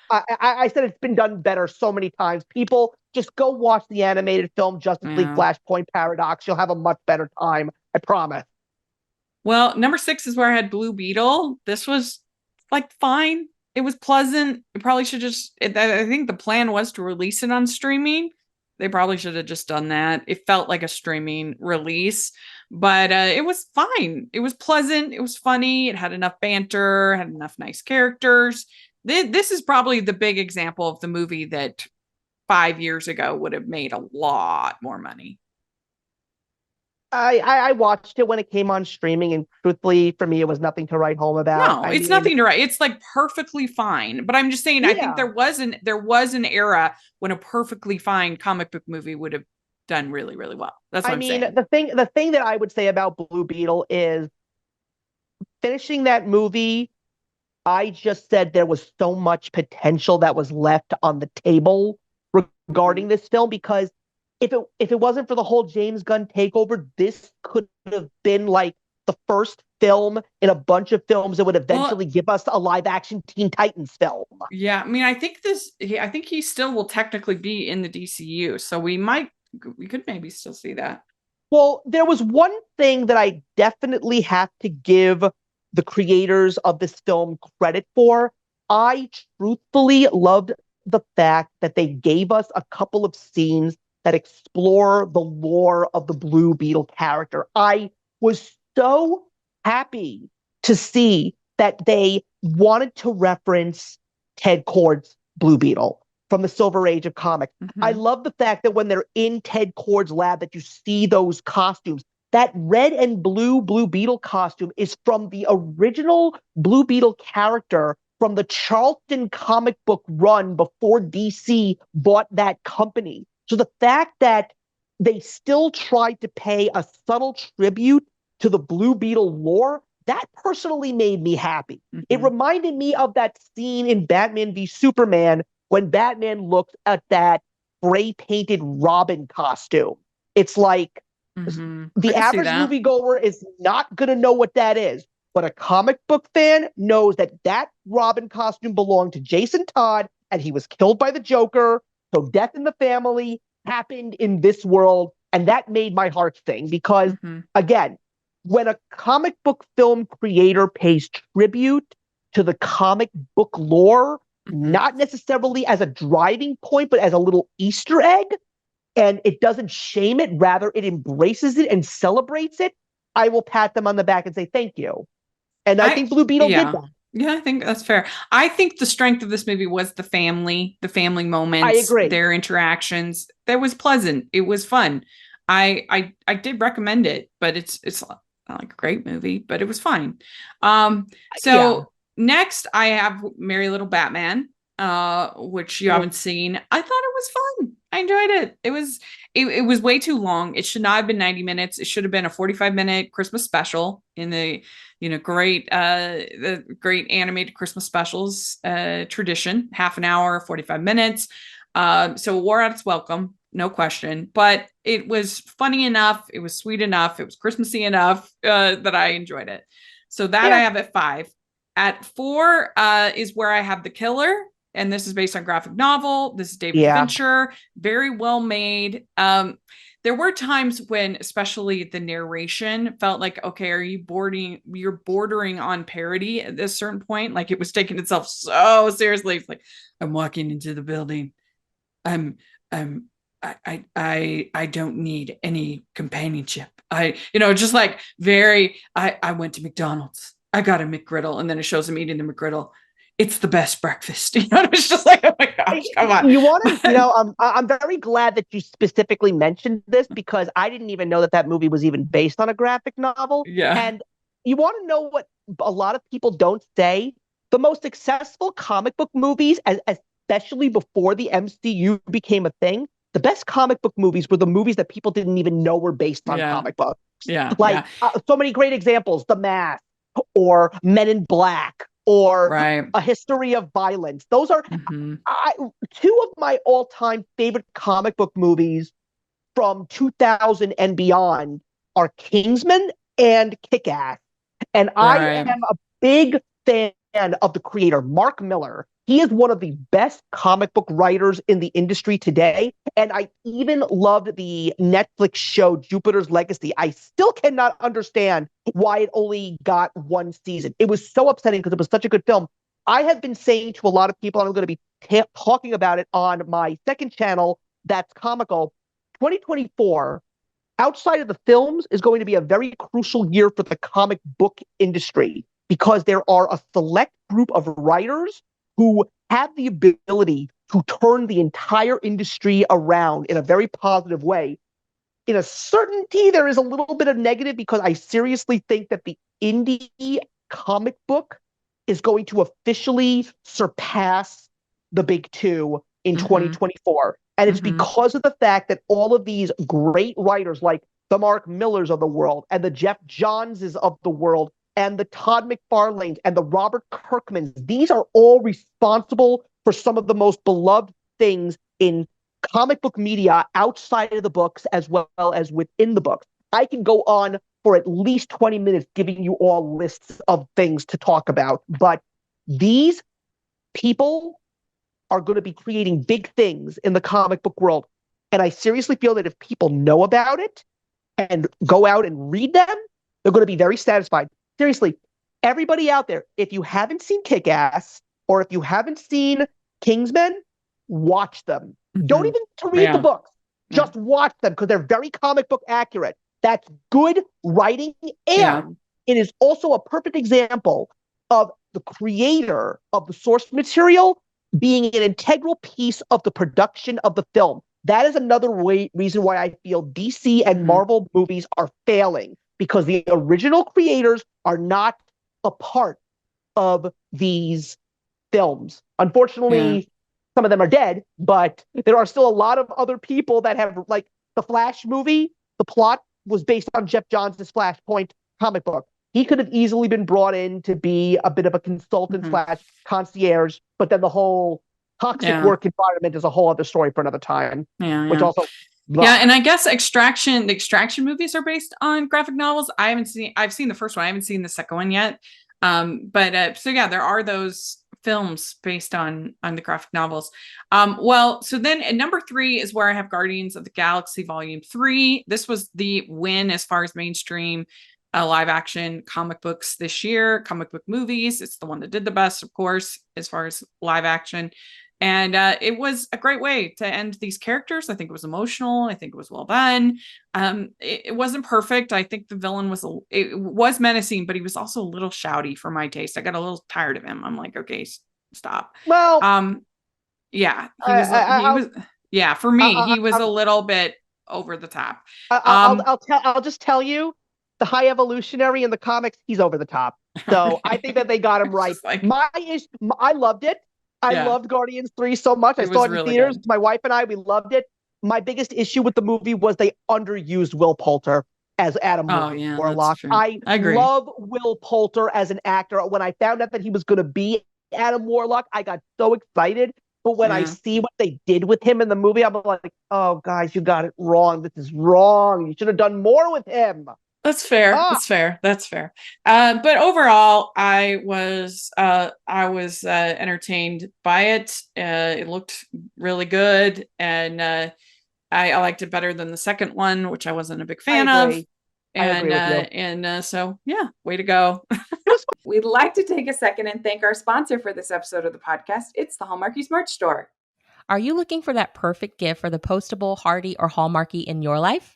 I said it's been done better so many times. People, just go watch the animated film Justice League Flashpoint Paradox. You'll have a much better time. I promise. Well, number 6 is where I had Blue Beetle. This was like fine. It was pleasant. It probably should I think the plan was to release it on streaming. They probably should have just done that. It felt like a streaming release, but it was fine. It was pleasant. It was funny. It had enough banter, had enough nice characters. This is probably the big example of the movie that 5 years ago would have made a lot more money. I watched it when it came on streaming, and truthfully, for me, it was nothing to write home about. No, it's nothing to write. It's like perfectly fine. But I'm just saying, I think there was an era when a perfectly fine comic book movie would have done really, really well. That's what I'm saying. The thing that I would say about Blue Beetle is finishing that movie I just said there was so much potential that was left on the table regarding this film, because if it wasn't for the whole James Gunn takeover, this could have been like the first film in a bunch of films that would eventually give us a live action Teen Titans film. Yeah, I mean, I think he still will technically be in the DCU, so we could maybe still see that. Well, there was one thing that I definitely have to give the creators of this film credit for. I truthfully loved the fact that they gave us a couple of scenes that explore the lore of the Blue Beetle character. I was so happy to see that they wanted to reference Ted Kord's Blue Beetle from the Silver Age of comics. I love the fact that when they're in Ted Kord's lab that you see those costumes. That red and blue Blue Beetle costume is from the original Blue Beetle character from the Charlton comic book run before DC bought that company. So the fact that they still tried to pay a subtle tribute to the Blue Beetle lore, that personally made me happy. It reminded me of that scene in Batman v Superman when Batman looks at that spray painted Robin costume. It's like the average moviegoer is not going to know what that is, but a comic book fan knows that that Robin costume belonged to Jason Todd and he was killed by the Joker. So death in the family happened in this world. And that made my heart sing because, again, when a comic book film creator pays tribute to the comic book lore, not necessarily as a driving point, but as a little Easter egg, and it doesn't shame it, rather it embraces it and celebrates it, I will pat them on the back and say thank you. And I think Blue Beetle did that. Yeah, I think that's fair. I think the strength of this movie was the family moments. I agree. Their interactions. That was pleasant. It was fun. I did recommend it, but it's not like a great movie, but it was fine. Next I have Merry Little Batman, which you haven't seen. I thought it was fun. I enjoyed it. It was way too long. It should not have been 90 minutes. It should have been a 45-minute Christmas special in the great animated Christmas specials tradition, half an hour, 45 minutes. So it wore out its welcome, no question, but it was funny enough. It was sweet enough. It was Christmassy enough that I enjoyed it. So that I have at 5. At 4 is where I have The Killer. And this is based on graphic novel. This is David Fincher, very well made. There were times when, especially the narration, felt like, okay, you're bordering on parody at a certain point. Like it was taking itself so seriously. It's like, I'm walking into the building. I don't need any companionship. Just like I went to McDonald's. I got a McGriddle, and then it shows him eating the McGriddle. It's the best breakfast. It's just like, oh my gosh, come on. You want to, I'm very glad that you specifically mentioned this because I didn't even know that movie was even based on a graphic novel. Yeah. And you want to know what a lot of people don't say? The most successful comic book movies, especially before the MCU became a thing, the best comic book movies were the movies that people didn't even know were based on comic books. Yeah. So many great examples, The Mask or Men in Black, or A History of Violence. Those are two of my all-time favorite comic book movies from 2000 and beyond are Kingsman and Kick-Ass. And I am a big fan of the creator, Mark Millar. He is one of the best comic book writers in the industry today. And I even loved the Netflix show, Jupiter's Legacy. I still cannot understand why it only got 1 season. It was so upsetting because it was such a good film. I have been saying to a lot of people, and I'm going to be talking about it on my second channel, That's Comical, 2024, outside of the films, is going to be a very crucial year for the comic book industry because there are a select group of writers who have the ability to turn the entire industry around in a very positive way. In a certainty, there is a little bit of negative because I seriously think that the indie comic book is going to officially surpass the big two in 2024. And it's because of the fact that all of these great writers like the Mark Millers of the world and the Jeff Johnses of the world and the Todd McFarlanes and the Robert Kirkmans, these are all responsible for some of the most beloved things in comic book media outside of the books as well as within the books. I can go on for at least 20 minutes giving you all lists of things to talk about, but these people are going to be creating big things in the comic book world. And I seriously feel that if people know about it and go out and read them, they're going to be very satisfied. Seriously, everybody out there, if you haven't seen Kick-Ass or if you haven't seen Kingsman, watch them. Don't even to read the books. Just watch them because they're very comic book accurate. That's good writing. And it is also a perfect example of the creator of the source material being an integral piece of the production of the film. That is another reason why I feel DC and Marvel movies are failing, because the original creators are not a part of these films. Unfortunately, some of them are dead, but there are still a lot of other people that have, like the Flash movie, the plot was based on Jeff Johns' Flashpoint comic book. He could have easily been brought in to be a bit of a consultant slash concierge, but then the whole toxic work environment is a whole other story for another time. Which also, and I guess the Extraction movies are based on graphic novels. I've seen the first one. I haven't seen the second one yet. But there are those films based on the graphic novels. So then at number 3 is where I have Guardians of the Galaxy Volume 3. This was the win as far as mainstream live action comic books this year, comic book movies. It's the one that did the best, of course, as far as live action. And it was a great way to end these characters. I think it was emotional. I think it was well done. It wasn't perfect. I think the villain was menacing, but he was also a little shouty for my taste. I got a little tired of him. I'm like, okay, stop. Well, for me, he was a little bit over the top. I'll just tell you, the High Evolutionary in the comics, he's over the top. So I think that they got him right. I loved it. I loved Guardians 3 so much. I saw it in theaters. My wife and I, we loved it. My biggest issue with the movie was they underused Will Poulter as Adam Warlock. I love Will Poulter as an actor. When I found out that he was going to be Adam Warlock, I got so excited. But when I see what they did with him in the movie, I'm like, oh, guys, you got it wrong. This is wrong. You should have done more with him. That's fair. That's fair. But overall, I was entertained by it. It looked really good, and I liked it better than the second one, which I wasn't a big fan of. So way to go. We'd like to take a second and thank our sponsor for this episode of the podcast. It's the Hallmarkies merch store. Are you looking for that perfect gift for the postable, hardy, or Hallmarky in your life?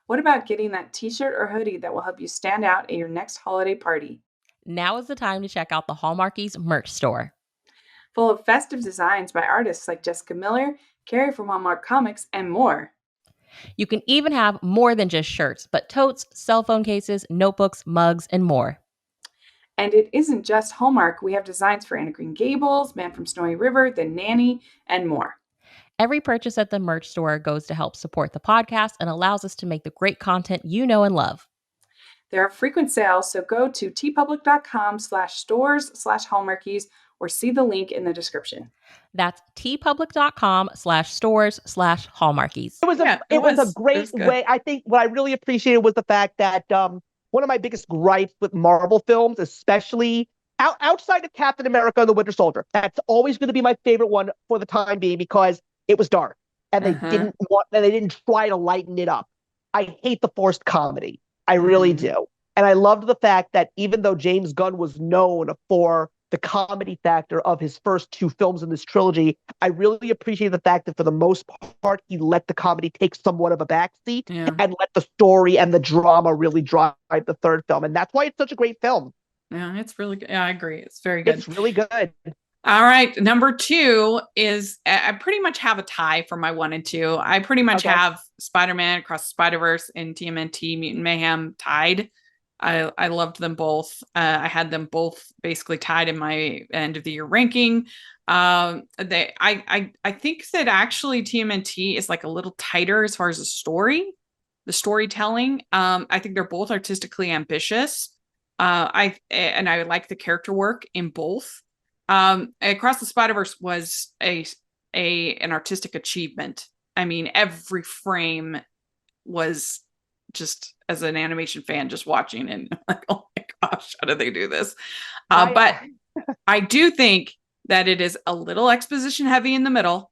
What about getting that t-shirt or hoodie that will help you stand out at your next holiday party? Now is the time to check out the Hallmarkies merch store. Full of festive designs by artists like Jessica Miller, Carrie from Hallmark Comics, and more. You can even have more than just shirts, but totes, cell phone cases, notebooks, mugs, and more. And it isn't just Hallmark. We have designs for Anna Green Gables, Man from Snowy River, The Nanny, and more. Every purchase at the merch store goes to help support the podcast and allows us to make the great content you know and love. There are frequent sales, so go to tpublic.com/stores/Hallmarkies or see the link in the description. That's tpublic.com/stores/Hallmarkies. It was a great way. I think what I really appreciated was the fact that one of my biggest gripes with Marvel films, especially outside of Captain America and the Winter Soldier, that's always going to be my favorite one for the time being because it was dark and they didn't try to lighten it up. I hate the forced comedy. I really do. And I loved the fact that even though James Gunn was known for the comedy factor of his first 2 films in this trilogy, I really appreciate the fact that for the most part, he let the comedy take somewhat of a backseat and let the story and the drama really drive the third film. And that's why it's such a great film. Yeah, it's really good. Yeah, I agree. It's very good. It's really good. All right. Number 2 is I pretty much have a tie for my 1 and 2. I pretty much have Spider-Man Across the Spider-Verse and TMNT Mutant Mayhem tied. I loved them both. I had them both basically tied in my end of the year ranking. I think that actually TMNT is like a little tighter as far as the storytelling. I think they're both artistically ambitious. I like the character work in both. Across the Spider-Verse was an artistic achievement. I mean, every frame was just, as an animation fan, just watching and like, oh my gosh, how did they do this? But I do think that it is a little exposition heavy in the middle.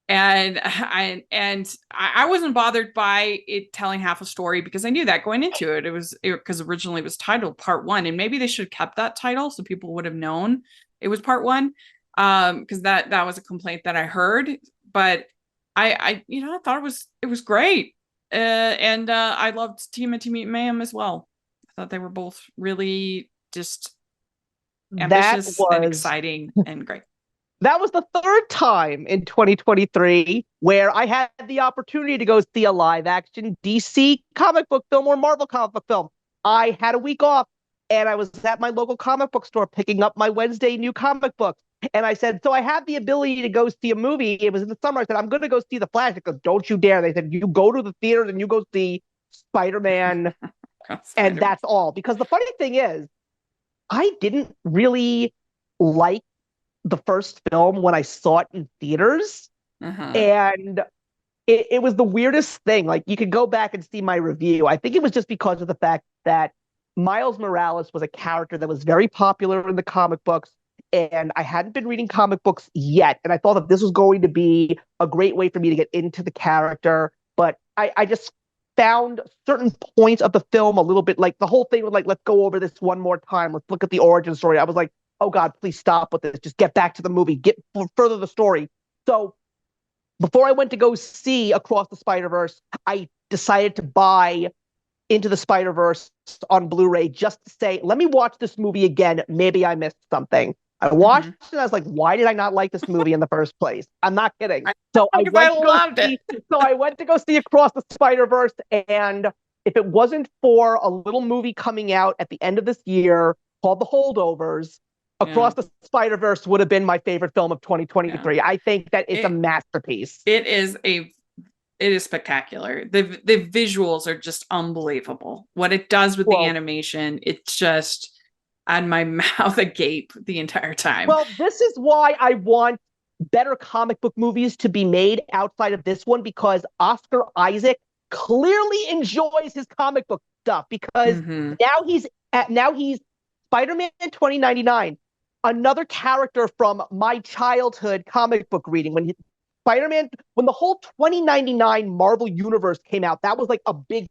And I wasn't bothered by it telling half a story because I knew that going into it. It was because originally it was titled Part One, and maybe they should have kept that title so people would have known it was Part One. Because that was a complaint that I heard. But I thought it was great. And I loved Timothy Mayhem as well. I thought they were both really just ambitious and exciting and great. That was the third time in 2023 where I had the opportunity to go see a live action DC comic book film or Marvel comic book film. I had a week off and I was at my local comic book store picking up my Wednesday new comic books. And I said, so I have the ability to go see a movie. It was in the summer. I said, I'm going to go see The Flash. Because don't you dare. They said, you go to the theaters and you go see Spider-Man. And that's all. Because the funny thing is, I didn't really like the first film when I saw it in theaters. And it was the weirdest thing. Like, you could go back and see my review. I think it was just because of the fact that Miles Morales was a character that was very popular in the comic books, and I hadn't been reading comic books yet. And I thought that this was going to be a great way for me to get into the character. But I just found certain points of the film a little bit like the whole thing was like, let's go over this one more time. Let's look at the origin story. I was like, oh God, please stop with this. Just get back to the movie, get further the story. So before I went to go see Across the Spider-Verse, I decided to buy Into the Spider-Verse on Blu-ray just to say, let me watch this movie again. Maybe I missed something. I watched it and I was like, why did I not like this movie in the first place? I'm not kidding. So I went to go see Across the Spider-Verse, and if it wasn't for a little movie coming out at the end of this year called The Holdovers, Across the Spider-Verse would have been my favorite film of 2023. Yeah. I think that it's a masterpiece. It is spectacular. The visuals are just unbelievable. What it does with the animation, it's just had my mouth agape the entire time. Well, this is why I want better comic book movies to be made outside of this one, because Oscar Isaac clearly enjoys his comic book stuff, because now he's Spider-Man 2099, another character from my childhood comic book reading. When the whole 2099 Marvel Universe came out, that was like a big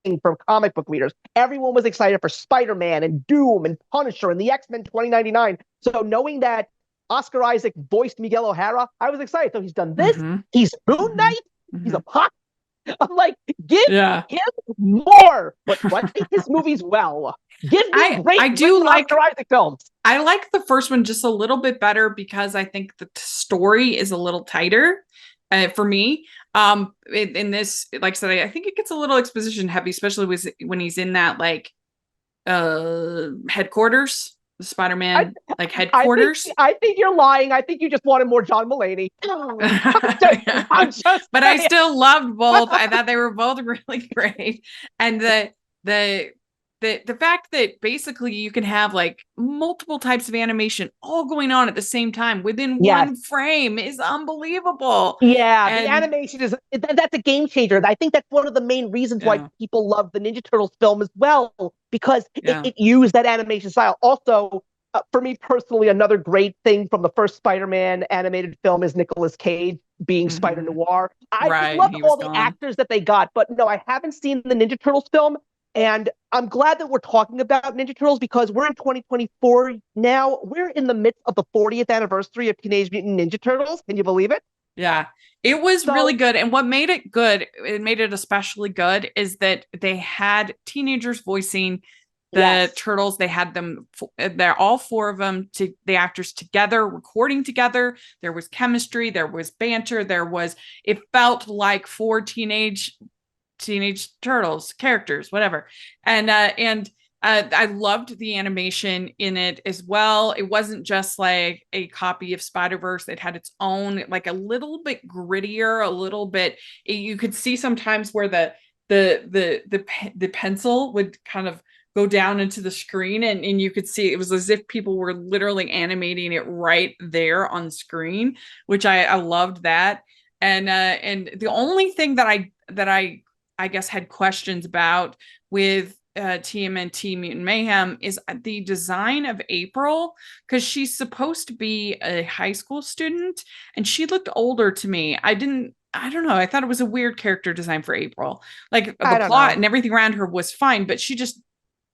thing for comic book readers. Everyone was excited for Spider-Man and Doom and Punisher and the X-Men 2099. So knowing that Oscar Isaac voiced Miguel O'Hara, I was excited. So he's done this. He's Moon Knight. He's a pop. I'm like, give him more, but write his movies well. Give me great Oscar Isaac films. I like the first one just a little bit better because I think the story is a little tighter for me. In this, like I said, I think it gets a little exposition heavy, especially when he's in that like headquarters, the Spider-Man headquarters. I think you're lying. I think you just wanted more John Mulaney. I'm just but I still loved both. I thought they were both really great, and the fact that basically you can have like multiple types of animation all going on at the same time within one frame is unbelievable. Yeah, and the animation that's a game changer. I think that's one of the main reasons why people love the Ninja Turtles film as well, because it used that animation style. Also, for me personally, another great thing from the first Spider-Man animated film is Nicolas Cage being Spider Noir. I love all the actors that they got, but no, I haven't seen the Ninja Turtles film. And I'm glad that we're talking about Ninja Turtles because we're in 2024 now. We're in the midst of the 40th anniversary of Teenage Mutant Ninja Turtles. Can you believe it? Yeah, it was really good. And what made it good, it made it especially good, is that they had teenagers voicing the turtles. They had them, they're all four of them, the actors together, recording together. There was chemistry, there was banter, it felt like four teenage turtles characters, whatever. And I loved the animation in it as well. It wasn't just like a copy of Spider-Verse. It had its own, like a little bit grittier, a little bit, you could see sometimes where the pencil would kind of go down into the screen, and you could see it was as if people were literally animating it right there on the screen, which I loved that. And the only thing that I guess had questions about with TMNT Mutant Mayhem is the design of April, because she's supposed to be a high school student and she looked older to me. I don't know. I thought it was a weird character design for April. Like I the don't plot know. and everything around her was fine, but she just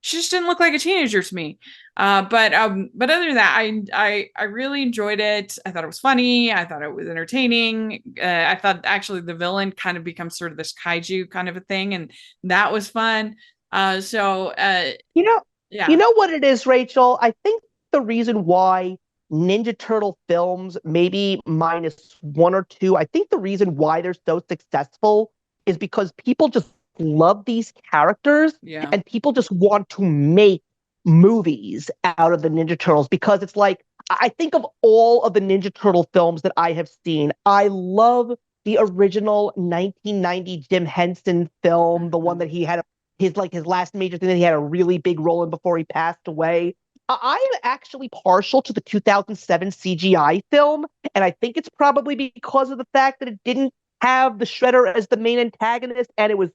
didn't look like a teenager to me. But other than that, I really enjoyed it. I thought it was funny. I thought it was entertaining. I thought actually the villain kind of becomes sort of this kaiju kind of a thing, and that was fun. You know, Yeah, you know what it is, Rachel? I think the reason why Ninja Turtle films, maybe minus one or two, I think the reason why they're so successful is because people just love these characters yeah, and people just want to make movies out of the Ninja Turtles because it's like, I think of all of the Ninja Turtle films that I have seen. I love the original 1990 Jim Henson film, the one that he had his last major thing that he had a really big role in before he passed away. I am actually partial to the 2007 CGI film, and I think it's probably because of the fact that it didn't have the Shredder as the main antagonist, and it was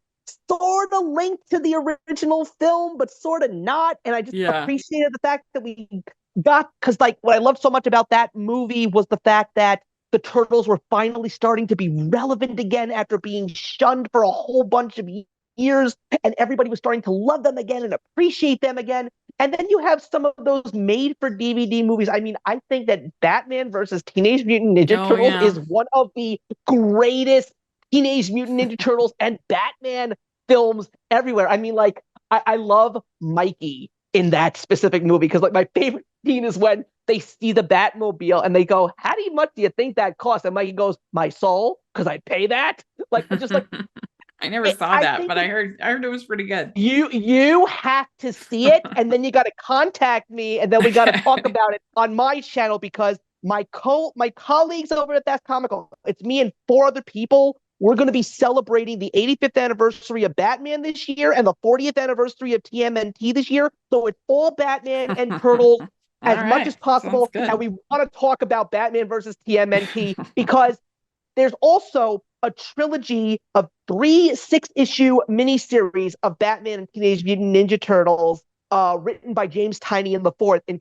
sort of linked to the original film, but sort of not. And I just yeah, appreciated the fact that we got, because like what I loved so much about that movie was the fact that the turtles were finally starting to be relevant again after being shunned for a whole bunch of years, and everybody was starting to love them again and appreciate them again. And then you have some of those made for DVD movies. I mean, I think that Batman versus Teenage Mutant Ninja oh Turtles yeah, is one of the greatest Teenage Mutant Ninja Turtles and Batman films everywhere. I mean, like, I love Mikey in that specific movie because, like, my favorite scene is when they see the Batmobile and they go, "How much do you think that costs?" And Mikey goes, "My soul, because I pay that." Like, just like I never saw I that, think but I heard it was pretty good. you have to see it, and then you got to contact me, and then we got to talk about it on my channel because my colleagues over at That's Comical, it's me and four other people. We're going to be celebrating the 85th anniversary of Batman this year and the 40th anniversary of TMNT this year. So it's all Batman and Turtles All as much as right, sounds possible, and good. we want to talk about Batman versus TMNT because there's also a trilogy of 3 6-issue miniseries of Batman and Teenage Mutant Ninja Turtles, written by James Tynion IV in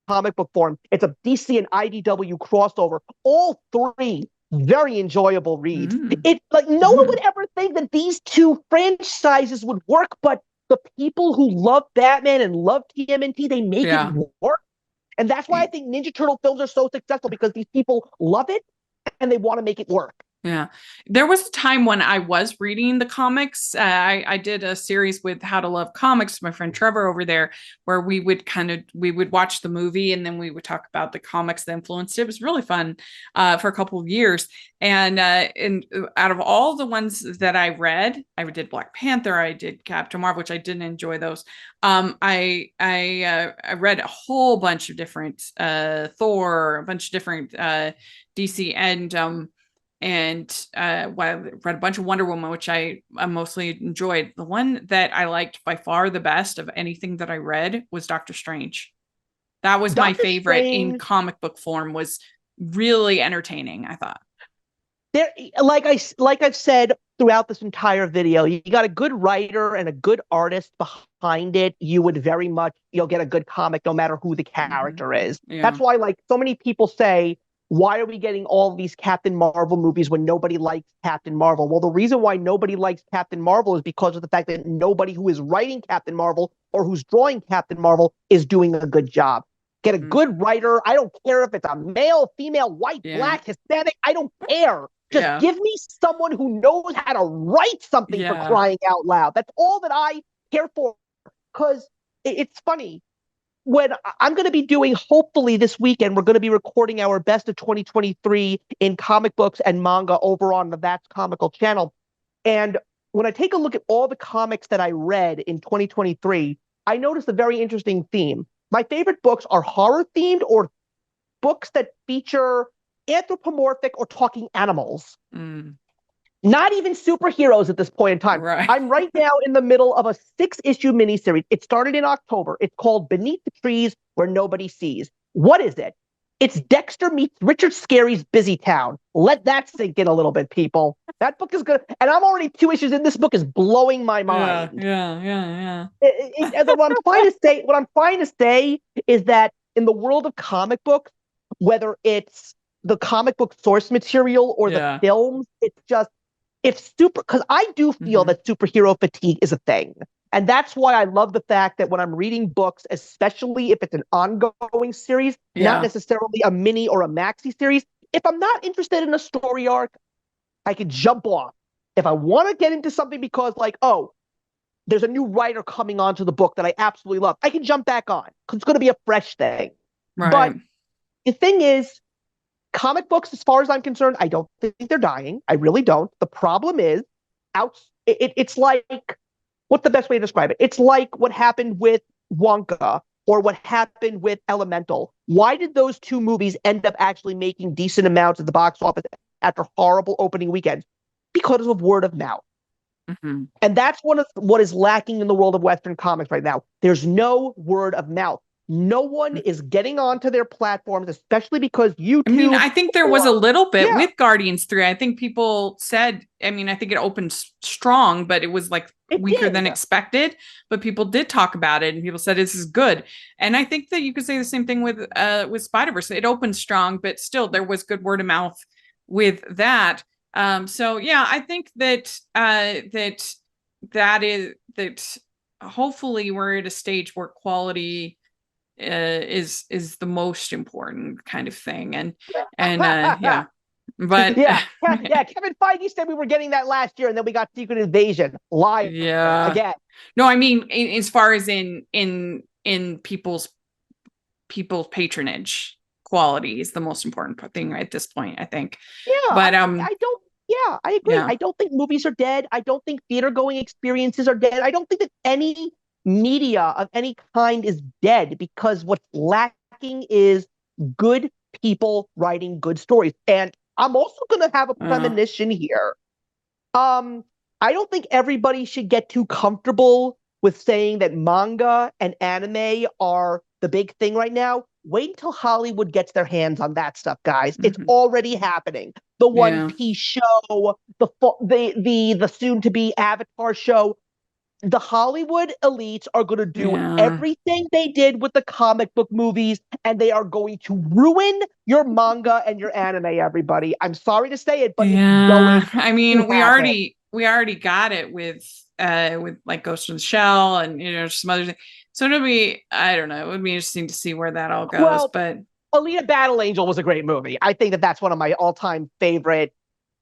comic book form. It's a DC and IDW crossover. All three very enjoyable reads. Mm. It like no one would ever think that these two franchises would work, but the people who love Batman and love TMNT, they make it Yeah. work. And that's why I think Ninja Turtle films are so successful because these people love it and they want to make it work. Yeah. There was a time when I was reading the comics. I did a series with How to Love Comics, my friend Trevor over there, where we would watch the movie and then we would talk about the comics that influenced it. It was really fun for a couple of years. And out of all the ones that I read, I did Black Panther, I did Captain Marvel, which I didn't enjoy those. I read a whole bunch of different Thor, a bunch of different DC and I read a bunch of Wonder Woman, which I mostly enjoyed. The one that I liked by far the best of anything that I read was Doctor Strange. That was my Doctor favorite in Strange, comic book form. Was really entertaining, I thought. there, like I've said throughout this entire video, you got a good writer and a good artist behind it. You'll get a good comic no matter who the character is. Yeah. That's why, like, so many people say, why are we getting all these Captain Marvel movies when nobody likes Captain Marvel? Well, the reason why nobody likes Captain Marvel is because of the fact that nobody who is writing Captain Marvel or who's drawing Captain Marvel is doing a good job. Get a good writer. I don't care if it's a male, female, white, black, Hispanic. I don't care. Just give me someone who knows how to write something for crying out loud. That's all that I care for. Because it's funny. When I'm going to be doing, hopefully this weekend, we're going to be recording our best of 2023 in comic books and manga over on the That's Comical channel. And when I take a look at all the comics that I read in 2023, I noticed a very interesting theme. My favorite books are horror themed or books that feature anthropomorphic or talking animals. Not even superheroes at this point in time. Right. I'm right now in the middle of a 6-issue miniseries. It started in October. It's called Beneath the Trees Where Nobody Sees. What is it? It's Dexter meets Richard Scarry's Busy Town. Let that sink in a little bit, people. That book is good. And I'm already 2 issues in. This book is blowing my mind. Yeah. What I'm trying to say is that in the world of comic books, whether it's the comic book source material or the films, it's super, because I do feel that superhero fatigue is a thing. And that's why I love the fact that when I'm reading books, especially if it's an ongoing series, not necessarily a mini or a maxi series, if I'm not interested in a story arc, I can jump off. If I want to get into something because, like, oh, there's a new writer coming onto the book that I absolutely love, I can jump back on because it's going to be a fresh thing. Right. But the thing is, comic books, as far as I'm concerned, I don't think they're dying. I really don't. The problem is, it's like, what's the best way to describe it? It's like what happened with Wonka or what happened with Elemental. Why did those 2 movies end up actually making decent amounts at the box office after horrible opening weekends? Because of word of mouth. And that's what is lacking in the world of Western comics right now. There's no word of mouth. No one is getting onto their platforms, especially because YouTube. I mean, I think there was a little bit with Guardians 3. I think people said, I think it opened strong, but it was like weaker than expected. But people did talk about it, and people said this is good. And I think that you could say the same thing with Spider-Verse. It opened strong, but still there was good word of mouth with that. So yeah, I think that hopefully we're at a stage where quality is the most important kind of thing, and but Kevin Feige said we were getting that last year, and then we got Secret Invasion live again. No, I mean, as far as in people's patronage, quality is the most important thing right at this point, I think. But I agree. I don't think movies are dead. I don't think theater going experiences are dead. I don't think that any media of any kind is dead, because what's lacking is good people writing good stories. And I'm also going to have a premonition here. I don't think everybody should get too comfortable with saying that manga and anime are the big thing right now. Wait until Hollywood gets their hands on that stuff, guys. It's already happening. The One Piece show, the soon-to-be Avatar show. The Hollywood elites are going to do everything they did with the comic book movies, and they are going to ruin your manga and your anime, everybody. I'm sorry to say it, but it's going we already got it with like Ghost in the Shell and some other things. So it'll be, I don't know, it would be interesting to see where that all goes. Well, but Alita Battle Angel was a great movie. I think that's one of my all-time favorite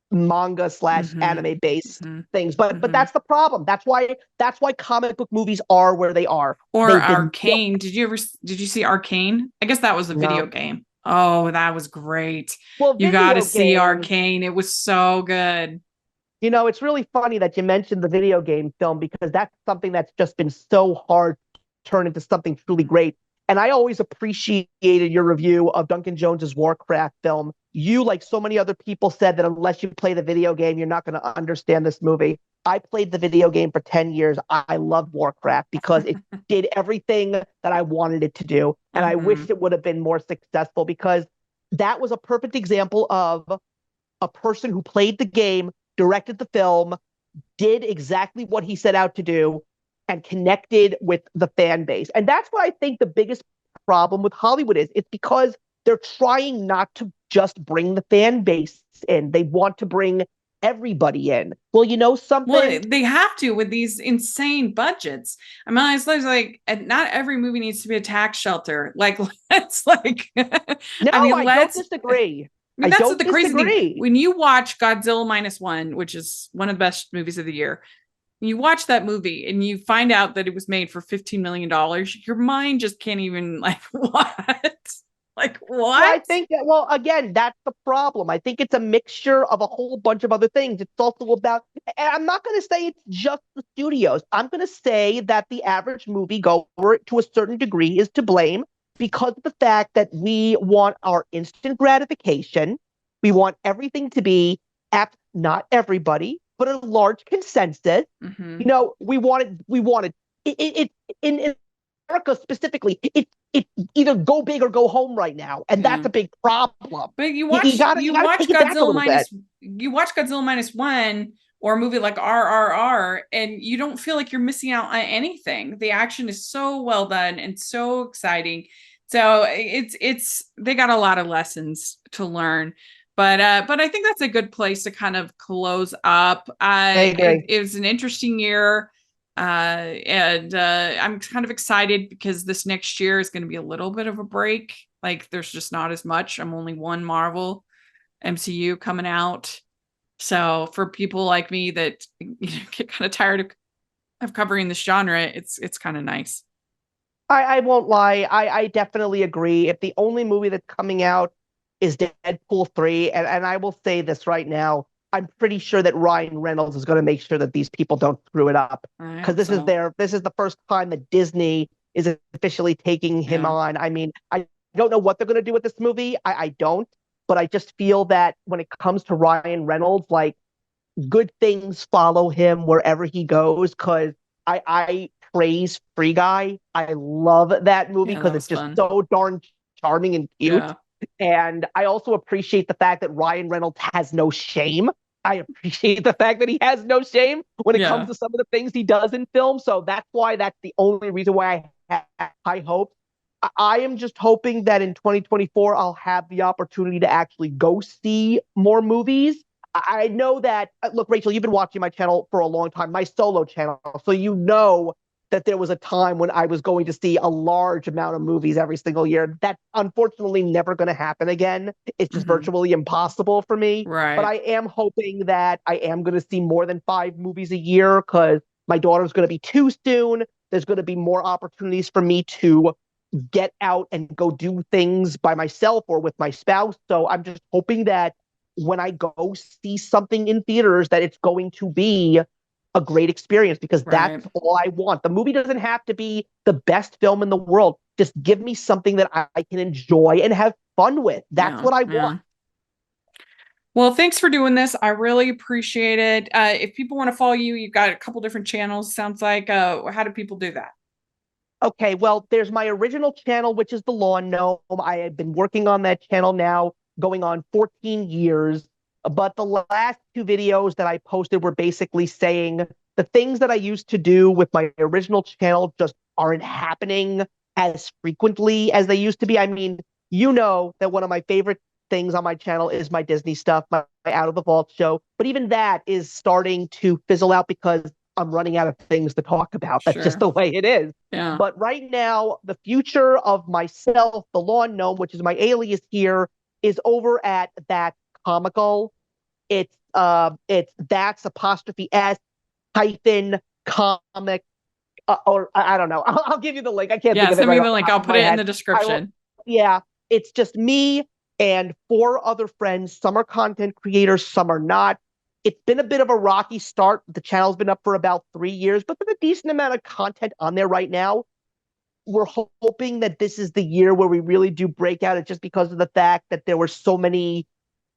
manga / anime based things, but that's the problem. That's why comic book movies are where they are. Or Arcane. Did you see Arcane? I guess that was a video game. Oh, that was great. Well, you got to see Arcane. It was so good. It's really funny that you mentioned the video game film, because that's something that's just been so hard to turn into something truly great. And I always appreciated your review of Duncan Jones's Warcraft film. You, like so many other people, said that unless you play the video game, you're not going to understand this movie. I played the video game for 10 years. I loved Warcraft because it did everything that I wanted it to do. And I wish it would have been more successful, because that was a perfect example of a person who played the game, directed the film, did exactly what he set out to do, and connected with the fan base. And that's what I think the biggest problem with Hollywood is. It's because they're trying not to just bring the fan base in. They want to bring everybody in. Well, something. Well, they have to with these insane budgets. It's like not every movie needs to be a tax shelter. Like, let's like. No, I don't disagree. That's the crazy thing. When you watch Godzilla -1, which is one of the best movies of the year, you watch that movie and you find out that it was made for $15 million, your mind just can't even what? Like, what? Well, I think that, again, that's the problem. I think it's a mixture of a whole bunch of other things. It's also about, and I'm not going to say it's just the studios. I'm going to say that the average moviegoer, to a certain degree, is to blame, because of the fact that we want our instant gratification. We want everything to be not everybody, but a large consensus. Mm-hmm. You know, we wanted it in America specifically. It either go big or go home right now, and that's a big problem. But you You gotta watch take it back a little bit. You watch Godzilla minus one or a movie like RRR, and you don't feel like you're missing out on anything. The action is so well done and so exciting. So it's they got a lot of lessons to learn. But I think that's a good place to kind of close up. It was an interesting year. And I'm kind of excited because this next year is going to be a little bit of a break. Like there's just not as much. I'm only one Marvel MCU coming out. So for people like me that get kind of tired of covering this genre, it's kind of nice. I won't lie. I definitely agree. If the only movie that's coming out is Deadpool 3, and I will say this right now, I'm pretty sure that Ryan Reynolds is going to make sure that these people don't screw it up, because this is the first time that Disney is officially taking him on. I mean, I don't know what they're going to do with this movie. I don't, but I just feel that when it comes to Ryan Reynolds, like good things follow him wherever he goes. Because I praise Free Guy. I love that movie because it's just so darn charming and cute. Yeah. And I also appreciate the fact that Ryan Reynolds has no shame. I appreciate the fact that he has no shame when it comes to some of the things he does in film. So that's the only reason why I have high hopes. I am just hoping that in 2024, I'll have the opportunity to actually go see more movies. I know that, look, Rachel, you've been watching my channel for a long time, my solo channel. So you know that there was a time when I was going to see a large amount of movies every single year. That's unfortunately never going to happen again. It's just virtually impossible for me. Right. But I am hoping that I am going to see more than 5 movies a year, because my daughter's going to be 2 soon. There's going to be more opportunities for me to get out and go do things by myself or with my spouse. So I'm just hoping that when I go see something in theaters, that it's going to be a great experience, because that's all I want. The movie doesn't have to be the best film in the world. Just give me something that I can enjoy and have fun with. That's what I want. Well, thanks for doing this. I really appreciate it. If people want to follow you, you've got a couple different channels, sounds like. How do people do that? Okay, well, there's my original channel, which is the Lawn Gnome. I have been working on that channel now going on 14 years. But the last 2 videos that I posted were basically saying the things that I used to do with my original channel just aren't happening as frequently as they used to be. I mean, you know that one of my favorite things on my channel is my Disney stuff, my Out of the Vault show. But even that is starting to fizzle out because I'm running out of things to talk about. That's just the way it is. Yeah. But right now, the future of myself, the Lawn Gnome, which is my alias here, is over at That Comical. It's that's apostrophe S hyphen comic, or I don't know. I'll give you the link. I can't think of it. Send me the link. I'll put it in the description. It's just me and 4 other friends. Some are content creators, some are not. It's been a bit of a rocky start. The channel's been up for about 3 years, but there's a decent amount of content on there right now. We're hoping that this is the year where we really do break out. It's just because of the fact that there were so many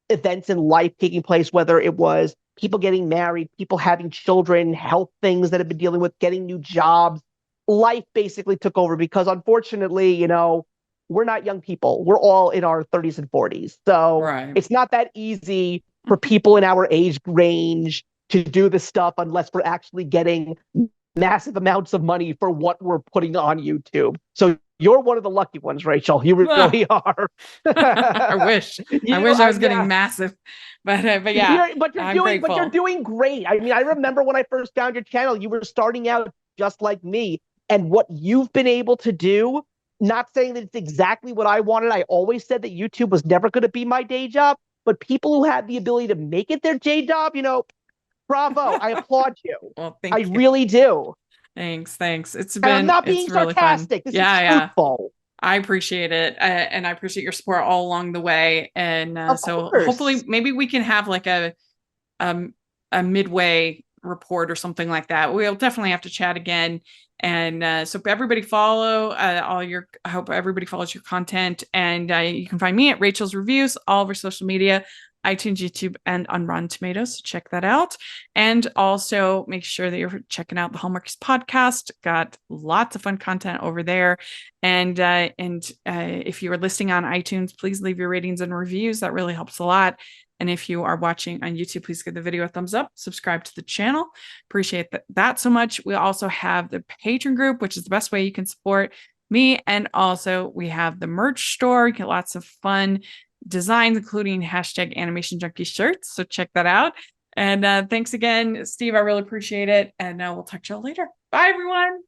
events in life taking place, whether it was people getting married, people having children, health things that have been dealing with, getting new jobs. Life basically took over because, unfortunately, you know, we're not young people. We're all in our 30s and 40s. So it's not that easy for people in our age range to do this stuff unless we're actually getting massive amounts of money for what we're putting on YouTube. So you're one of the lucky ones, Rachel. You really are. I wish I was getting massive, but yeah. But you're doing great. I mean, I remember when I first found your channel, you were starting out just like me, and what you've been able to do. Not saying that it's exactly what I wanted. I always said that YouTube was never going to be my day job, but people who have the ability to make it their day job, you know, bravo. I applaud you. Well, thank you. Really do. Thanks. It's been, I'm not being sarcastic. Really this is truthful. I appreciate it. And I appreciate your support all along the way. And so hopefully maybe we can have like a midway report or something like that. We'll definitely have to chat again. And so everybody follow I hope everybody follows your content. And you can find me at Rachel's Reviews, all of our social media. iTunes, YouTube, and on Rotten Tomatoes. So check that out. And also make sure that you're checking out the Hallmarkies podcast. Got lots of fun content over there. And if you are listening on iTunes, please leave your ratings and reviews. That really helps a lot. And if you are watching on YouTube, please give the video a thumbs up, subscribe to the channel. Appreciate that so much. We also have the Patreon group, which is the best way you can support me. And also we have the merch store. You get lots of fun designs, including #animation junkie shirts. So check that out. And thanks again, Steve. I really appreciate it. And we'll talk to you all later. Bye, everyone.